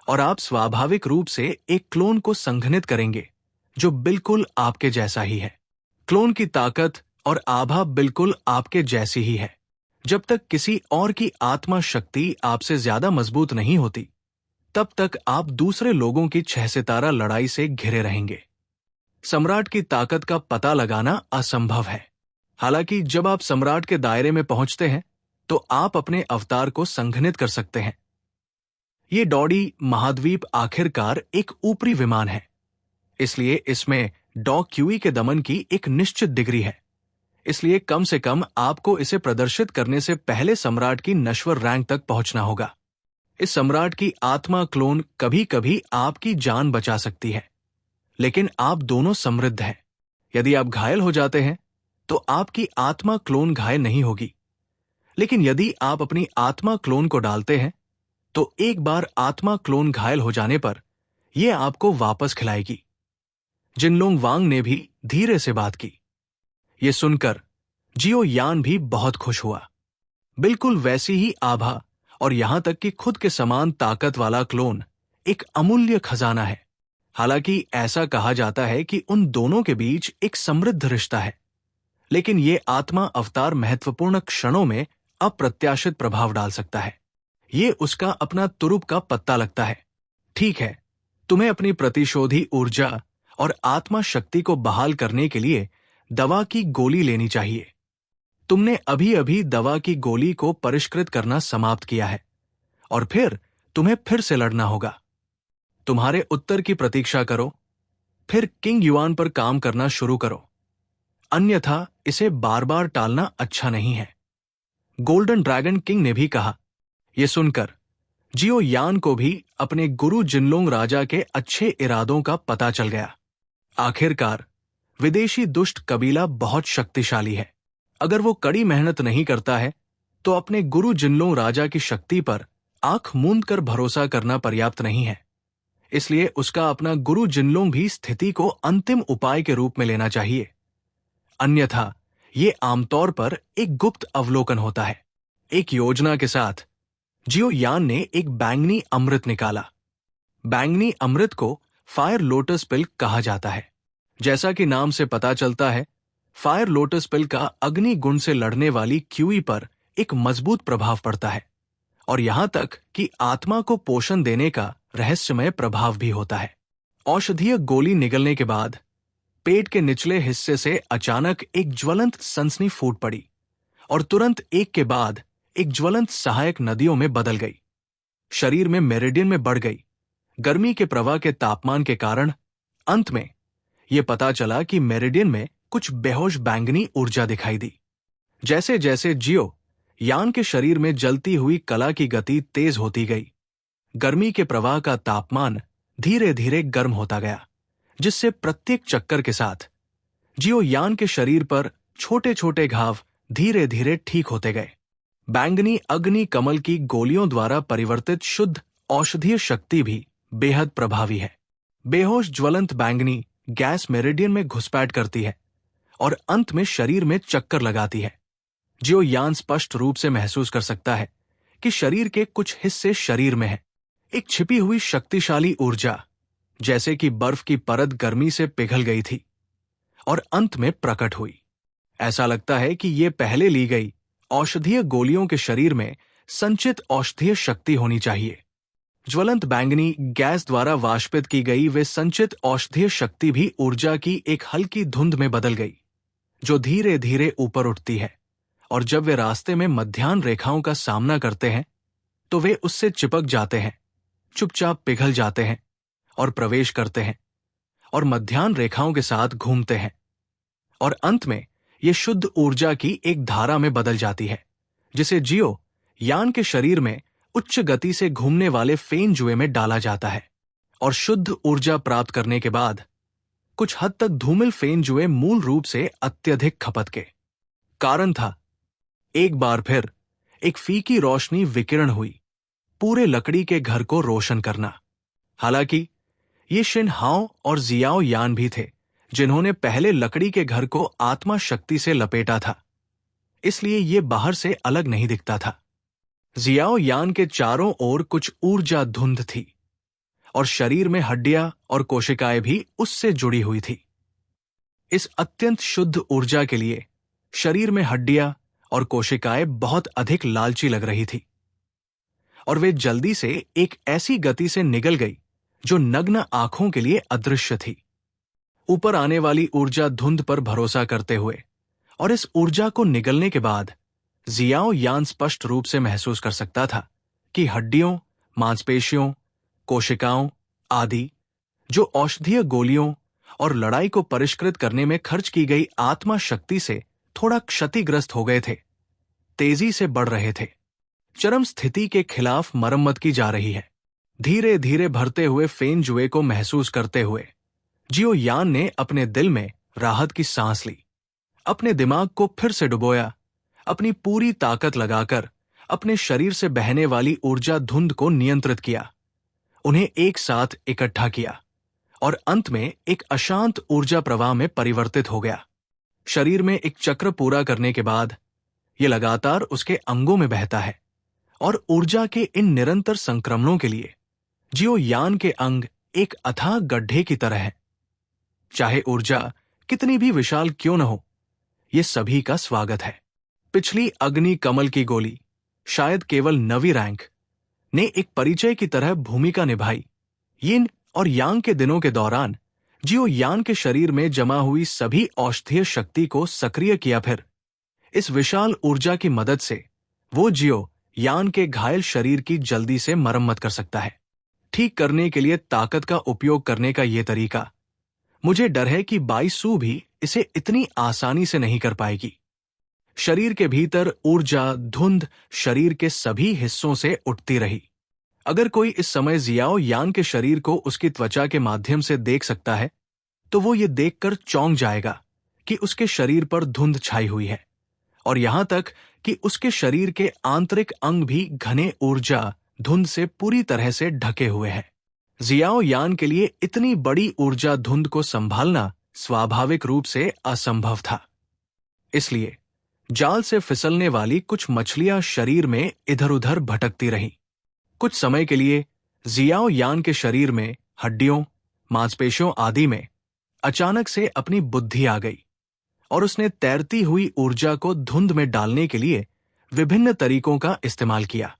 और आप स्वाभाविक रूप से एक क्लोन को संघनित करेंगे जो बिल्कुल आपके जैसा ही है। क्लोन की ताकत और आभा बिल्कुल आपके जैसी ही है। जब तक किसी और की आत्मा शक्ति आपसे ज्यादा मजबूत नहीं होती, तब तक आप दूसरे लोगों की 6 सितारा लड़ाई से घिरे रहेंगे। सम्राट की ताकत का पता लगाना असंभव है। हालांकि जब आप सम्राट के दायरे में पहुंचते हैं तो आप अपने अवतार को संघनित कर सकते हैं। ये डॉडी महाद्वीप आखिरकार एक ऊपरी विमान है, इसलिए इसमें डॉ क्यूई के दमन की एक निश्चित डिग्री है। इसलिए कम से कम आपको इसे प्रदर्शित करने से पहले सम्राट की नश्वर रैंक तक पहुंचना होगा। इस सम्राट की आत्मा क्लोन कभी कभी आपकी जान बचा सकती है, लेकिन आप दोनों समृद्ध हैं। यदि आप घायल हो जाते हैं तो आपकी आत्मा क्लोन घायल नहीं होगी, लेकिन यदि आप अपनी आत्मा क्लोन को डालते हैं तो एक बार आत्मा क्लोन घायल हो जाने पर यह आपको वापस खिलाएगी। जिनलोंग वांग ने भी धीरे से बात की। यह सुनकर जियो यान भी बहुत खुश हुआ। बिल्कुल वैसी ही आभा और यहां तक कि खुद के समान ताकत वाला क्लोन एक अमूल्य खजाना है। हालांकि ऐसा कहा जाता है कि उन दोनों के बीच एक समृद्ध रिश्ता है, लेकिन ये आत्मा अवतार महत्वपूर्ण क्षणों में अप्रत्याशित प्रभाव डाल सकता है। ये उसका अपना तुरुप का पत्ता लगता है। ठीक है, तुम्हें अपनी प्रतिशोधी ऊर्जा और आत्मा शक्ति को बहाल करने के लिए दवा की गोली लेनी चाहिए। तुमने अभी अभी दवा की गोली को परिष्कृत करना समाप्त किया है और फिर तुम्हें फिर से लड़ना होगा। तुम्हारे उत्तर की प्रतीक्षा करो, फिर किंग युआन पर काम करना शुरू करो, अन्यथा इसे बार बार टालना अच्छा नहीं है। गोल्डन ड्रैगन किंग ने भी कहा। यह सुनकर जियो यान को भी अपने गुरु जिनलोंग राजा के अच्छे इरादों का पता चल गया। आखिरकार विदेशी दुष्ट कबीला बहुत शक्तिशाली है। अगर वो कड़ी मेहनत नहीं करता है तो अपने गुरु जिनलोंग राजा की शक्ति पर आंख मूंद कर भरोसा करना पर्याप्त नहीं है। इसलिए उसका अपना गुरु जिनलोंग भी स्थिति को अंतिम उपाय के रूप में लेना चाहिए, अन्यथा ये आमतौर पर एक गुप्त अवलोकन होता है। एक योजना के साथ जियो यान ने एक बैंगनी अमृत निकाला। बैंगनी अमृत को फायर लोटस पिल कहा जाता है। जैसा कि नाम से पता चलता है, फायर लोटस पिल का अग्नि गुण से लड़ने वाली क्यूई पर एक मजबूत प्रभाव पड़ता है और यहां तक कि आत्मा को पोषण देने का रहस्यमय प्रभाव भी होता है। औषधीय गोली निगलने के बाद पेट के निचले हिस्से से अचानक एक ज्वलंत सनसनी फूट पड़ी और तुरंत एक के बाद एक ज्वलंत सहायक नदियों में बदल गई। शरीर में मेरिडियन में बढ़ गई। गर्मी के प्रवाह के तापमान के कारण अंत में यह पता चला कि मेरिडियन में कुछ बेहोश बैंगनी ऊर्जा दिखाई दी। जैसे जैसे जियो यान के शरीर में जलती हुई कला की गति तेज होती गई, गर्मी के प्रवाह का तापमान धीरे धीरे गर्म होता गया, जिससे प्रत्येक चक्कर के साथ जियो यान के शरीर पर छोटे छोटे घाव धीरे धीरे ठीक होते गए। बैंगनी अग्नि कमल की गोलियों द्वारा परिवर्तित शुद्ध औषधीय शक्ति भी बेहद प्रभावी है। बेहोश ज्वलंत बैंगनी गैस मेरिडियन में घुसपैठ करती है और अंत में शरीर में चक्कर लगाती है। जियो यान स्पष्ट रूप से महसूस कर सकता है कि शरीर के कुछ हिस्से शरीर में है। एक छिपी हुई शक्तिशाली ऊर्जा, जैसे कि बर्फ की परत गर्मी से पिघल गई थी और अंत में प्रकट हुई। ऐसा लगता है कि ये पहले ली गई औषधीय गोलियों के शरीर में संचित औषधीय शक्ति होनी चाहिए। ज्वलंत बैंगनी गैस द्वारा वाष्पित की गई वे संचित औषधीय शक्ति भी ऊर्जा की एक हल्की धुंध में बदल गई, जो धीरे धीरे ऊपर उठती है, और जब वे रास्ते में मध्याह्न रेखाओं का सामना करते हैं तो वे उससे चिपक जाते हैं, चुपचाप पिघल जाते हैं और प्रवेश करते हैं, और मध्याह्न रेखाओं के साथ घूमते हैं, और अंत में ये शुद्ध ऊर्जा की एक धारा में बदल जाती है, जिसे जियो यान के शरीर में उच्च गति से घूमने वाले फेन जुए में डाला जाता है। और शुद्ध ऊर्जा प्राप्त करने के बाद कुछ हद तक धूमिल फेन जुए मूल रूप से अत्यधिक खपत के कारण था। एक बार फिर एक फीकी रोशनी विकिरण हुई, पूरे लकड़ी के घर को रोशन करना। हालांकि ये शिन हाओ और जियाओ यान भी थे जिन्होंने पहले लकड़ी के घर को आत्मा शक्ति से लपेटा था, इसलिए ये बाहर से अलग नहीं दिखता था। जियाओ यान के चारों ओर कुछ ऊर्जा धुंध थी और शरीर में हड्डियां और कोशिकाएं भी उससे जुड़ी हुई थी। इस अत्यंत शुद्ध ऊर्जा के लिए शरीर में हड्डियां और कोशिकाएं बहुत अधिक लालची लग रही थी, और वे जल्दी से एक ऐसी गति से निगल गई जो नग्न आंखों के लिए अदृश्य थी। ऊपर आने वाली ऊर्जा धुंध पर भरोसा करते हुए और इस ऊर्जा को निगलने के बाद जियाओ यान स्पष्ट रूप से महसूस कर सकता था कि हड्डियों, मांसपेशियों, कोशिकाओं आदि जो औषधीय गोलियों और लड़ाई को परिष्कृत करने में खर्च की गई आत्मा शक्ति से थोड़ा क्षतिग्रस्त हो गए थे, तेजी से बढ़ रहे थे। चरम स्थिति के खिलाफ मरम्मत की जा रही है। धीरे धीरे भरते हुए फेन जुए को महसूस करते हुए जियो यान ने अपने दिल में राहत की सांस ली, अपने दिमाग को फिर से डुबोया, अपनी पूरी ताकत लगाकर अपने शरीर से बहने वाली ऊर्जा धुंध को नियंत्रित किया, उन्हें एक साथ इकट्ठा किया और अंत में एक अशांत ऊर्जा प्रवाह में परिवर्तित हो गया। शरीर में एक चक्र पूरा करने के बाद यह लगातार उसके अंगों में बहता है, और ऊर्जा के इन निरंतर संक्रमणों के लिए जियो यान के अंग एक अथाह गड्ढे की तरह है। चाहे ऊर्जा कितनी भी विशाल क्यों न हो, यह सभी का स्वागत है। पिछली अग्नि कमल की गोली, शायद केवल 9वीं रैंक, ने एक परिचय की तरह भूमिका निभाई। यिन और यांग के दिनों के दौरान जियो यान के शरीर में जमा हुई सभी औषधीय शक्ति को सक्रिय किया। फिर इस विशाल ऊर्जा की मदद से वो जियो यान के घायल शरीर की जल्दी से मरम्मत कर सकता है। ठीक करने के लिए ताकत का उपयोग करने का यह तरीका, मुझे डर है कि बाईसू भी इसे इतनी आसानी से नहीं कर पाएगी। शरीर के भीतर ऊर्जा धुंध शरीर के सभी हिस्सों से उठती रही। अगर कोई इस समय जियाओ यान के शरीर को उसकी त्वचा के माध्यम से देख सकता है, तो वो ये देखकर चौंक जाएगा कि उसके शरीर पर धुंध छाई हुई है, और यहां तक कि उसके शरीर के आंतरिक अंग भी घने ऊर्जा धुंध से पूरी तरह से ढके हुए हैं। जियाओ यान के लिए इतनी बड़ी ऊर्जा धुंध को संभालना स्वाभाविक रूप से असंभव था। इसलिए जाल से फिसलने वाली कुछ मछलियां शरीर में इधर उधर भटकती रहीं। कुछ समय के लिए जियाओ यान के शरीर में हड्डियों, मांसपेशियों आदि में अचानक से अपनी बुद्धि आ गई, और उसने तैरती हुई ऊर्जा को धुंध में डालने के लिए विभिन्न तरीकों का इस्तेमाल किया।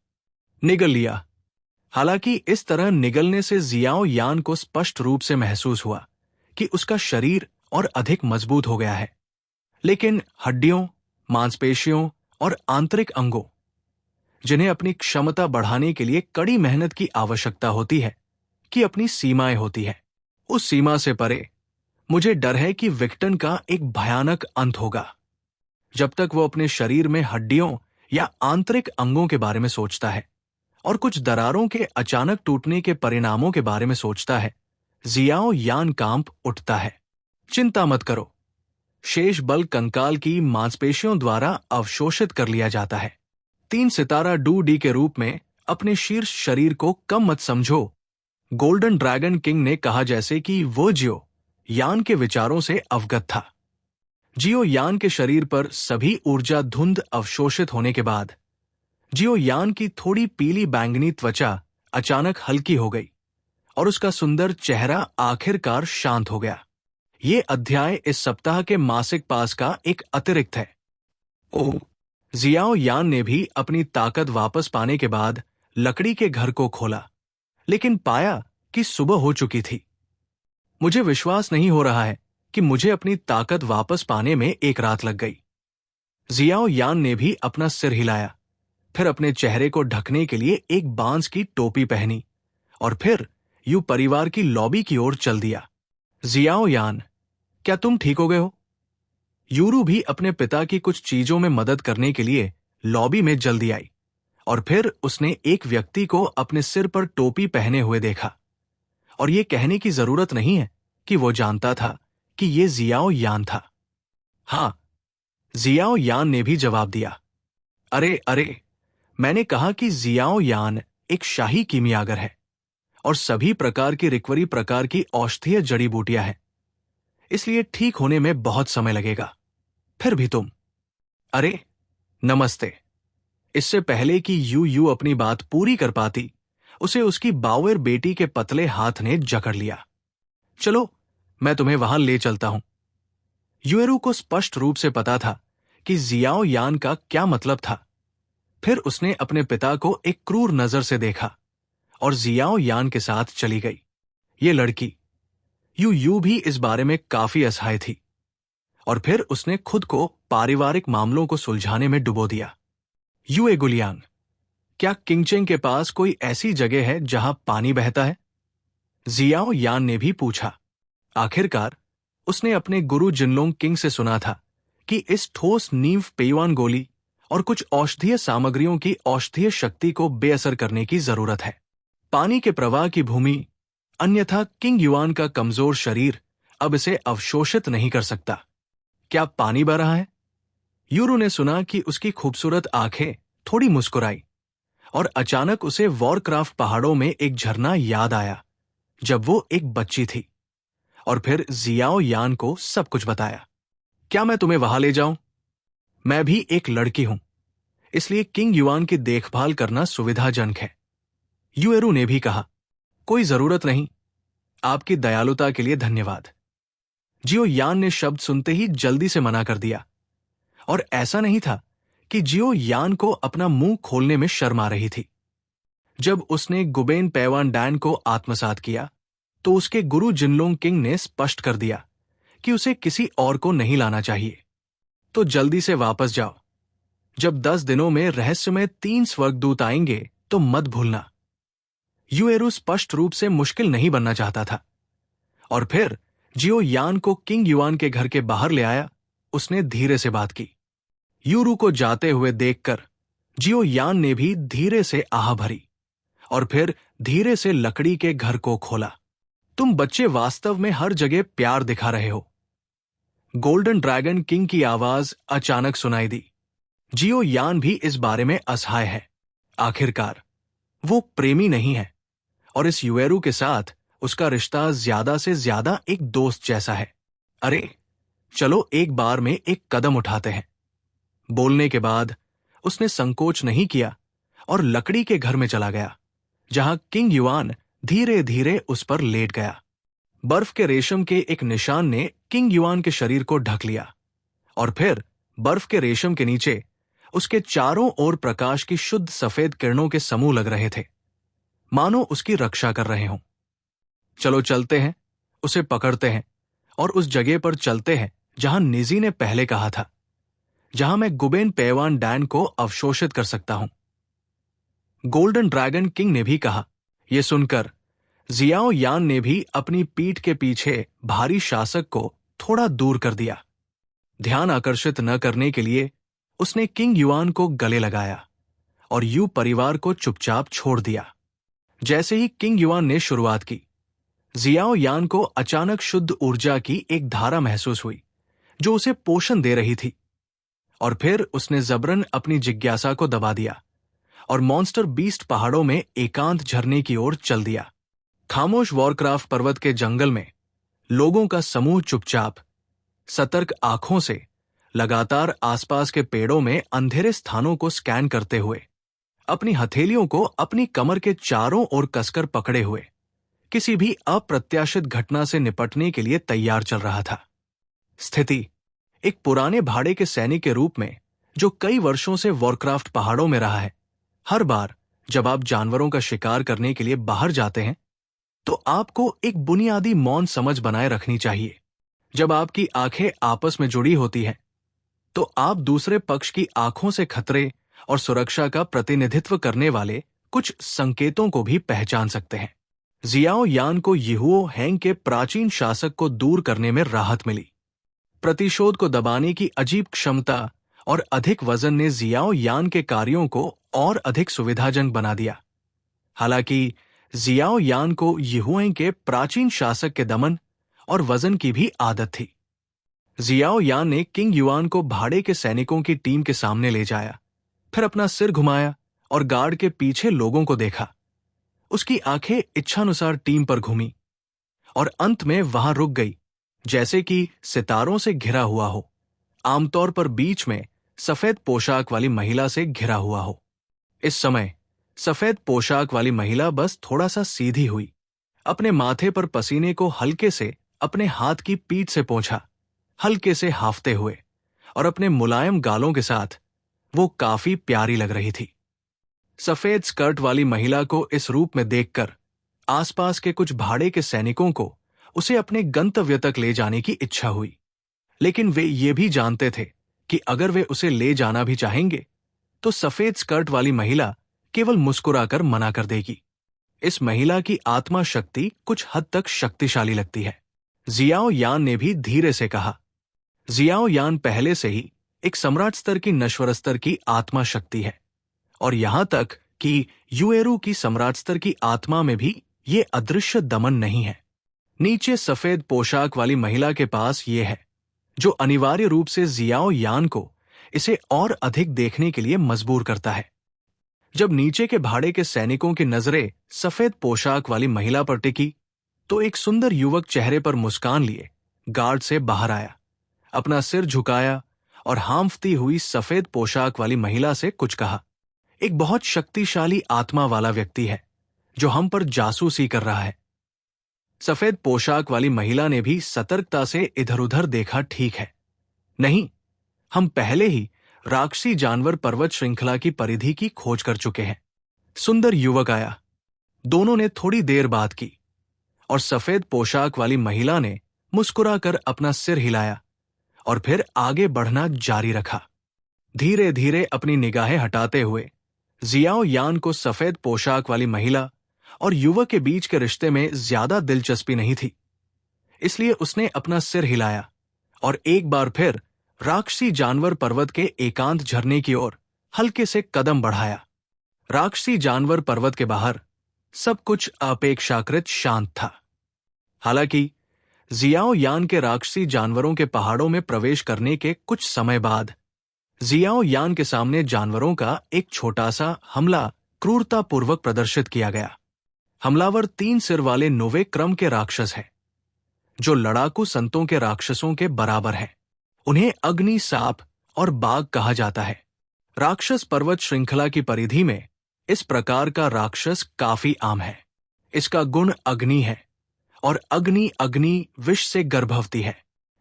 निगल लिया। हालांकि इस तरह निगलने से जियाओ यान को स्पष्ट रूप से महसूस हुआ कि उसका शरीर और अधिक मजबूत हो गया है, लेकिन हड्डियों, मांसपेशियों और आंतरिक अंगों, जिन्हें अपनी क्षमता बढ़ाने के लिए कड़ी मेहनत की आवश्यकता होती है, की अपनी सीमाएं होती है। उस सीमा से परे मुझे डर है कि विक्टन का एक भयानक अंत होगा। जब तक वो अपने शरीर में हड्डियों या आंतरिक अंगों के बारे में सोचता है और कुछ दरारों के अचानक टूटने के परिणामों के बारे में सोचता है, जियाओ यान कांप उठता है। चिंता मत करो, शेष बल कंकाल की मांसपेशियों द्वारा अवशोषित कर लिया जाता है। 3 सितारा डू डी के रूप में अपने शीर्ष शरीर को कम मत समझो। गोल्डन ड्रैगन किंग ने कहा, जैसे कि वो जियो यान के विचारों से अवगत था। जियो यान के शरीर पर सभी ऊर्जा धुंध अवशोषित होने के बाद जियो यान की थोड़ी पीली बैंगनी त्वचा अचानक हल्की हो गई और उसका सुंदर चेहरा आखिरकार शांत हो गया। ये अध्याय इस सप्ताह के मासिक पास का एक अतिरिक्त है। ओह, जियाओ यान ने भी अपनी ताकत वापस पाने के बाद लकड़ी के घर को खोला, लेकिन पाया कि सुबह हो चुकी थी। मुझे विश्वास नहीं हो रहा है कि मुझे अपनी ताकत वापस पाने में एक रात लग गई। जियाओ यान ने भी अपना सिर हिलाया, फिर अपने चेहरे को ढकने के लिए एक बांस की टोपी पहनी और फिर यूं परिवार की लॉबी की ओर चल दिया। जियाओ यान, क्या तुम ठीक हो गए हो? यूरू भी अपने पिता की कुछ चीजों में मदद करने के लिए लॉबी में जल्दी आई और फिर उसने एक व्यक्ति को अपने सिर पर टोपी पहने हुए देखा। और ये कहने की जरूरत नहीं है कि वो जानता था कि ये जियाओ यान था। हाँ, जियाओ यान ने भी जवाब दिया। अरे अरे, मैंने कहा कि जियाओ यान एक शाही कीमियागर है और सभी प्रकार की रिकवरी प्रकार की औषधीय जड़ी बूटियां हैं, इसलिए ठीक होने में बहुत समय लगेगा। फिर भी तुम। अरे नमस्ते। इससे पहले कि यू अपनी बात पूरी कर पाती, उसे उसकी बावेर बेटी के पतले हाथ ने जकड़ लिया। चलो, मैं तुम्हें वहां ले चलता हूं। यूएरू को स्पष्ट रूप से पता था कि जियाओ यान का क्या मतलब था। फिर उसने अपने पिता को एक क्रूर नजर से देखा और जियाओ यान के साथ चली गई। ये लड़की यू भी इस बारे में काफी असहाय थी और फिर उसने खुद को पारिवारिक मामलों को सुलझाने में डुबो दिया। यूए गुलियांग, क्या किंगचेंग के पास कोई ऐसी जगह है जहां पानी बहता है? जियाओ यान ने भी पूछा। आखिरकार उसने अपने गुरु जिनलोंग किंग से सुना था कि इस ठोस नींव पेयुआन गोली और कुछ औषधीय सामग्रियों की औषधीय शक्ति को बेअसर करने की जरूरत है। पानी के प्रवाह की भूमि, अन्यथा किंग युआन का कमजोर शरीर अब इसे अवशोषित नहीं कर सकता। क्या पानी बह रहा है? यूरू ने सुना कि उसकी खूबसूरत आंखें थोड़ी मुस्कुराई और अचानक उसे वॉरक्राफ्ट पहाड़ों में एक झरना याद आया जब वो एक बच्ची थी। और फिर जियाओ यान को सब कुछ बताया। क्या मैं तुम्हें वहां ले जाऊं? मैं भी एक लड़की हूं, इसलिए किंग युआन की देखभाल करना सुविधाजनक है। यूएरू ने भी कहा, कोई जरूरत नहीं, आपकी दयालुता के लिए धन्यवाद। जियो यान ने शब्द सुनते ही जल्दी से मना कर दिया। और ऐसा नहीं था कि जियो यान को अपना मुंह खोलने में शर्म आ रही थी। जब उसने गुबेन पेवान डैन को आत्मसात किया तो उसके गुरु जिनलोंग किंग ने स्पष्ट कर दिया कि उसे किसी और को नहीं लाना चाहिए। तो जल्दी से वापस जाओ। जब 10 दिनों में रहस्य में 3 स्वर्गदूत आएंगे तो मत भूलना। यूएरू स्पष्ट रूप से मुश्किल नहीं बनना चाहता था। और फिर जियो यान को किंग युआन के घर के बाहर ले आया। उसने धीरे से बात की। यूरू को जाते हुए देखकर जियो यान ने भी धीरे से आह भरी और फिर धीरे से लकड़ी के घर को खोला। तुम बच्चे वास्तव में हर जगह प्यार दिखा रहे हो। गोल्डन ड्रैगन किंग की आवाज अचानक सुनाई दी। जियो यान भी इस बारे में असहाय है। आखिरकार वो प्रेमी नहीं है और इस यूएरू के साथ उसका रिश्ता ज्यादा से ज्यादा एक दोस्त जैसा है। अरे चलो एक बार में एक कदम उठाते हैं। बोलने के बाद उसने संकोच नहीं किया और लकड़ी के घर में चला गया, जहां किंग युआन धीरे धीरे उस पर लेट गया। बर्फ के रेशम के एक निशान ने किंग युआन के शरीर को ढक लिया और फिर बर्फ के रेशम के नीचे उसके चारों ओर प्रकाश की शुद्ध सफेद किरणों के समूह लग रहे थे, मानो उसकी रक्षा कर रहे हों। चलो चलते हैं, उसे पकड़ते हैं और उस जगह पर चलते हैं जहां निजी ने पहले कहा था, जहां मैं गुबेन पेवान डैन को अवशोषित कर सकता हूं। गोल्डन ड्रैगन किंग ने भी कहा। यह सुनकर जियाओ यान ने भी अपनी पीठ के पीछे भारी शासक को थोड़ा दूर कर दिया। ध्यान आकर्षित न करने के लिए उसने किंग युआन को गले लगाया और यू परिवार को चुपचाप छोड़ दिया। जैसे ही किंग युआन ने शुरुआत की, जियाओ यान को अचानक शुद्ध ऊर्जा की एक धारा महसूस हुई जो उसे पोषण दे रही थी। और फिर उसने जबरन अपनी जिज्ञासा को दबा दिया और मॉन्स्टर बीस्ट पहाड़ों में एकांत झरने की ओर चल दिया। खामोश वॉरक्राफ्ट पर्वत के जंगल में लोगों का समूह चुपचाप, सतर्क आंखों से लगातार आसपास के पेड़ों में अंधेरे स्थानों को स्कैन करते हुए, अपनी हथेलियों को अपनी कमर के चारों ओर कसकर पकड़े हुए, किसी भी अप्रत्याशित घटना से निपटने के लिए तैयार चल रहा था। स्थिति एक पुराने भाड़े के सैनिक के रूप में जो कई वर्षों से वॉरक्राफ्ट पहाड़ों में रहा है। हर बार जब आप जानवरों का शिकार करने के लिए बाहर जाते हैं तो आपको एक बुनियादी मौन समझ बनाए रखनी चाहिए। जब आपकी आंखें आपस में जुड़ी होती हैं तो आप दूसरे पक्ष की आंखों से खतरे और सुरक्षा का प्रतिनिधित्व करने वाले कुछ संकेतों को भी पहचान सकते हैं। जियाओ यान को यिहुओ हैंग के प्राचीन शासक को दूर करने में राहत मिली। प्रतिशोध को दबाने की अजीब क्षमता और अधिक वजन ने जियाओ यान के कार्यों को और अधिक सुविधाजनक बना दिया। हालांकि जियाओ यान को यिहुओं के प्राचीन शासक के दमन और वजन की भी आदत थी। जियाओ यान ने किंग युआन को भाड़े के सैनिकों की टीम के सामने ले जाया, फिर अपना सिर घुमाया और गार्ड के पीछे लोगों को देखा। उसकी आंखें इच्छानुसार टीम पर घूमी और अंत में वहां रुक गई, जैसे कि सितारों से घिरा हुआ हो, आमतौर पर बीच में सफेद पोशाक वाली महिला से घिरा हुआ हो। इस समय सफेद पोशाक वाली महिला बस थोड़ा सा सीधी हुई, अपने माथे पर पसीने को हल्के से अपने हाथ की पीठ से पोंछा, हल्के से हाफते हुए, और अपने मुलायम गालों के साथ वो काफी प्यारी लग रही थी। सफेद स्कर्ट वाली महिला को इस रूप में देखकर आसपास के कुछ भाड़े के सैनिकों को उसे अपने गंतव्य तक ले जाने की इच्छा हुई, लेकिन वे ये भी जानते थे कि अगर वे उसे ले जाना भी चाहेंगे तो सफेद स्कर्ट वाली महिला केवल मुस्कुराकर मना कर देगी। इस महिला की आत्मा शक्ति कुछ हद तक शक्तिशाली लगती है। जियाओ यान ने भी धीरे से कहा। जियाओ यान पहले से ही एक सम्राट स्तर की नश्वर स्तर की आत्मा शक्ति है, और यहां तक कि युएरू की सम्राट स्तर की आत्मा में भी ये अदृश्य दमन नहीं है। नीचे सफेद पोशाक वाली महिला के पास ये है, जो अनिवार्य रूप से जियाओ यान को इसे और अधिक देखने के लिए मजबूर करता है। जब नीचे के भाड़े के सैनिकों की नजरें सफेद पोशाक वाली महिला पर टिकी, तो एक सुंदर युवक चेहरे पर मुस्कान लिए गार्ड से बाहर आया, अपना सिर झुकाया और हांफती हुई सफेद पोशाक वाली महिला से कुछ कहा। एक बहुत शक्तिशाली आत्मा वाला व्यक्ति है जो हम पर जासूसी कर रहा है। सफेद पोशाक वाली महिला ने भी सतर्कता से इधर उधर देखा। ठीक है, नहीं, हम पहले ही राक्षसी जानवर पर्वत श्रृंखला की परिधि की खोज कर चुके हैं। सुंदर युवक आया। दोनों ने थोड़ी देर बात की और सफेद पोशाक वाली महिला ने मुस्कुराकर अपना सिर हिलाया और फिर आगे बढ़ना जारी रखा। धीरे धीरे अपनी निगाहें हटाते हुए जियाओ यान को सफेद पोशाक वाली महिला और युवक के बीच के रिश्ते में ज्यादा दिलचस्पी नहीं थी, इसलिए उसने अपना सिर हिलाया और एक बार फिर राक्षसी जानवर पर्वत के एकांत झरने की ओर हल्के से कदम बढ़ाया। राक्षसी जानवर पर्वत के बाहर सब कुछ अपेक्षाकृत शांत था। हालांकि जियाओ यान के राक्षसी जानवरों के पहाड़ों में प्रवेश करने के कुछ समय बाद जियाओ यान के सामने जानवरों का एक छोटा सा हमला क्रूरतापूर्वक प्रदर्शित किया गया। हमलावर 3 सिर वाले 9वें क्रम के राक्षस हैं, जो लड़ाकू संतों के राक्षसों के बराबर हैं। उन्हें अग्नि सांप और बाघ कहा जाता है। राक्षस पर्वत श्रृंखला की परिधि में इस प्रकार का राक्षस काफी आम है। इसका गुण अग्नि है और अग्नि विष से गर्भवती है।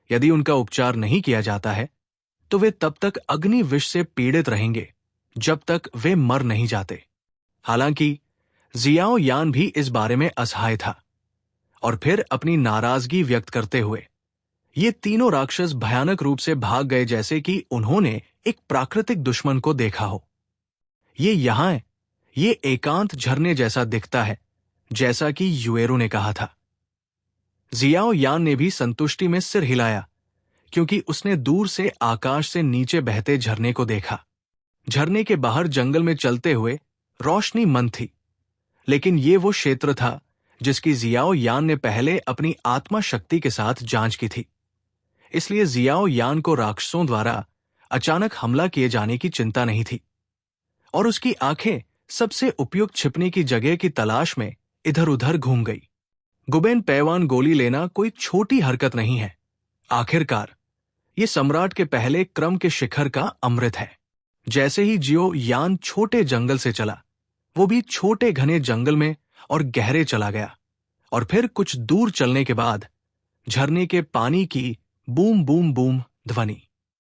यदि उनका उपचार नहीं किया जाता है तो वे तब तक अग्नि विष से पीड़ित रहेंगे जब तक वे मर नहीं जाते। हालांकि जियाओ यान भी इस बारे में असहाय था और फिर अपनी नाराजगी व्यक्त करते हुए ये तीनों राक्षस भयानक रूप से भाग गए, जैसे कि उन्होंने एक प्राकृतिक दुश्मन को देखा हो। ये यहां है, ये एकांत झरने जैसा दिखता है, जैसा कि युएरू ने कहा था। जियाओ यान ने भी संतुष्टि में सिर हिलाया, क्योंकि उसने दूर से आकाश से नीचे बहते झरने को देखा। झरने के बाहर जंगल में चलते हुए रोशनी मंद थी, लेकिन ये वो क्षेत्र था जिसकी जियाओ यान ने पहले अपनी आत्मा शक्ति के साथ जांच की थी। इसलिए जियाओ यान को राक्षसों द्वारा अचानक हमला किए जाने की चिंता नहीं थी और उसकी आंखें सबसे उपयुक्त छिपने की जगह की तलाश में इधर उधर घूम गई। गुबेन पैवान गोली लेना कोई छोटी हरकत नहीं है। आखिरकार ये सम्राट के पहले क्रम के शिखर का अमृत है। जैसे ही जियो यान छोटे जंगल से चला, वो भी छोटे घने जंगल में और गहरे चला गया, और फिर कुछ दूर चलने के बाद झरने के पानी की बूम बूम बूम ध्वनि